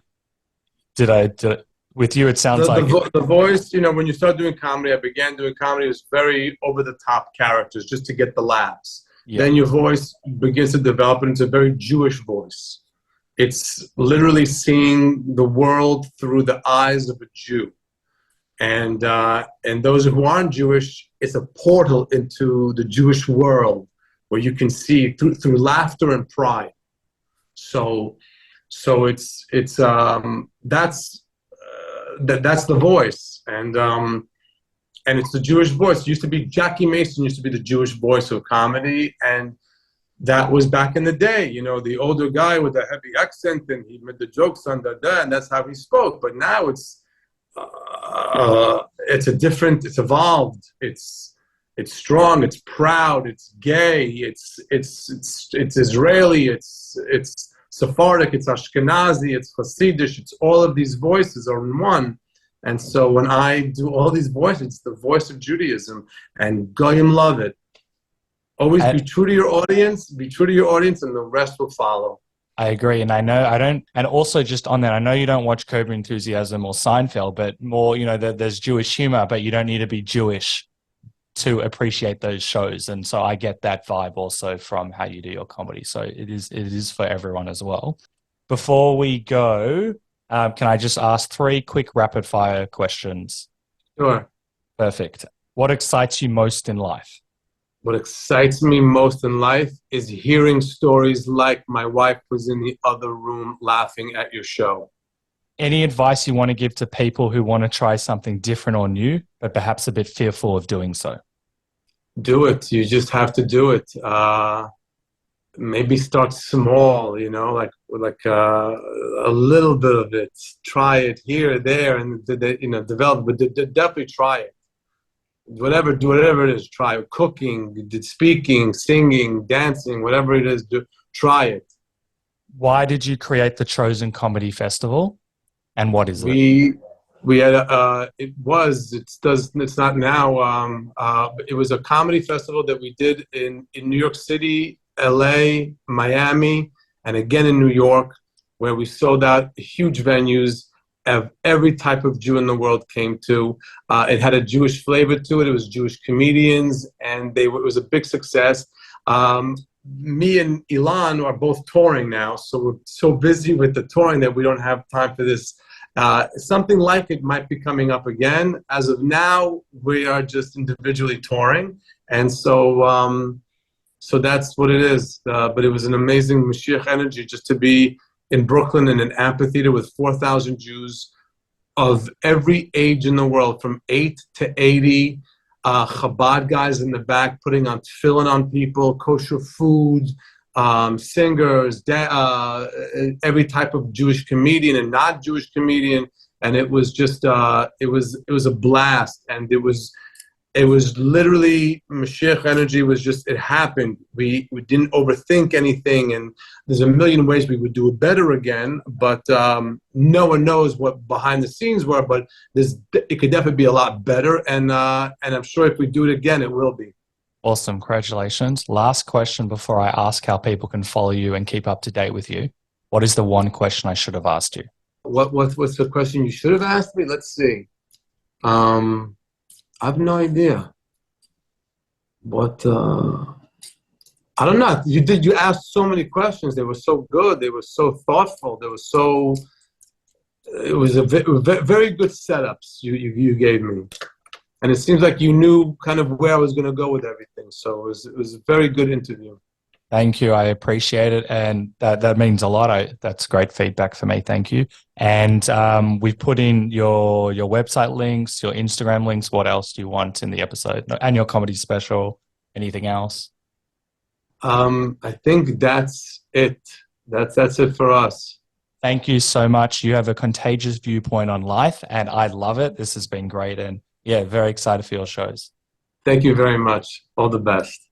with you, it sounds like the voice. When you start doing comedy, I began doing comedy. It was very over-the-top characters just to get the laughs. Yeah. Then your voice begins to develop into a very Jewish voice. It's literally seeing the world through the eyes of a Jew. And those who aren't Jewish, it's a portal into the Jewish world where you can see through laughter and pride. So that's the voice, and it's the Jewish voice. It used to be Jackie Mason used to be the Jewish voice of comedy, and that was back in the day. The older guy with the heavy accent, and he made the jokes on da, and that's how he spoke. But now it's it's evolved. It's strong. It's proud. It's gay. It's Israeli. It's Sephardic. It's Ashkenazi. It's Hasidic. It's all of these voices are in one. And so when I do all these voices, it's the voice of Judaism, and Goyim love it. Always be true to your audience. Be true to your audience, and the rest will follow. I agree, and and also just on that, I know you don't watch Curb Your Enthusiasm or Seinfeld, but more, there's Jewish humor, but you don't need to be Jewish to appreciate those shows, and so I get that vibe also from how you do your comedy. So it is for everyone as well. Before we go, can I just ask 3 quick rapid fire questions? Sure. Perfect. What excites you most in life? What excites me most in life is hearing stories like my wife was in the other room laughing at your show. Any advice you want to give to people who want to try something different or new, but perhaps a bit fearful of doing so? Do it. You just have to do it. Maybe start small, like a little bit of it. Try it here, there, and develop. But definitely try it. Do whatever it is. Try it. Cooking, speaking, singing, dancing, whatever it is. Try it. Why did you create the Chosen Comedy Festival, and what is it? We had it's not now. It was a comedy festival that we did in New York City, LA, Miami, and again in New York, where we sold out huge venues. Every type of Jew in the world came to. It had a Jewish flavor to it. It was Jewish comedians, and it was a big success. Me and Ilan are both touring now, so we're so busy with the touring that we don't have time for this. Something like it might be coming up again. As of now, we are just individually touring, and so that's what it is. But it was an amazing Moshiach Energy just to be in Brooklyn in an amphitheater with 4,000 Jews of every age in the world, from 8 to 80. Chabad guys in the back putting on tefillin on people, kosher food, singers, every type of Jewish comedian and not Jewish comedian, and it was just it was a blast, and it was literally Moshiach Energy was just, it happened. We didn't overthink anything, and there's a million ways we would do it better again, but no one knows what behind the scenes were, but it could definitely be a lot better, and I'm sure if we do it again, it will be. Awesome. Congratulations. Last question before I ask how people can follow you and keep up to date with you. What is the one question I should have asked you? What's the question you should have asked me? Let's see. I have no idea. What I don't know. You asked so many questions. They were so good. They were so thoughtful. It was very good setups you gave me. And it seems like you knew kind of where I was going to go with everything. So it was a very good interview. Thank you. I appreciate it. And that means a lot. That's great feedback for me. Thank you. And we've put in your website links, your Instagram links. What else do you want in the episode? And your comedy special. Anything else? I think that's it. That's it for us. Thank you so much. You have a contagious viewpoint on life, and I love it. This has been great. And yeah, very excited for your shows. Thank you very much. All the best.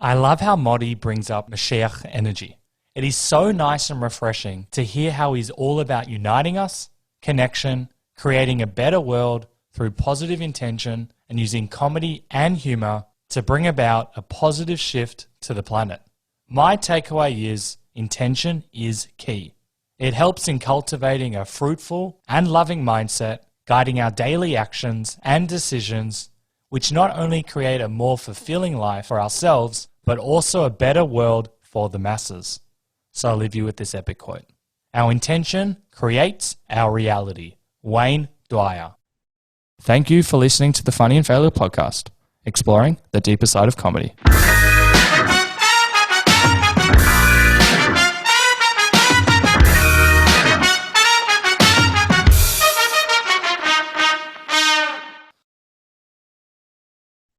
I love how Modi brings up Moshiach Energy. It is so nice and refreshing to hear how he's all about uniting us, connection, creating a better world through positive intention, and using comedy and humor to bring about a positive shift to the planet. My takeaway is intention is key. It helps in cultivating a fruitful and loving mindset, guiding our daily actions and decisions, which not only create a more fulfilling life for ourselves, but also a better world for the masses. So I'll leave you with this epic quote. Our intention creates our reality. Wayne Dwyer. Thank you for listening to the Funny and Failure podcast, exploring the deeper side of comedy.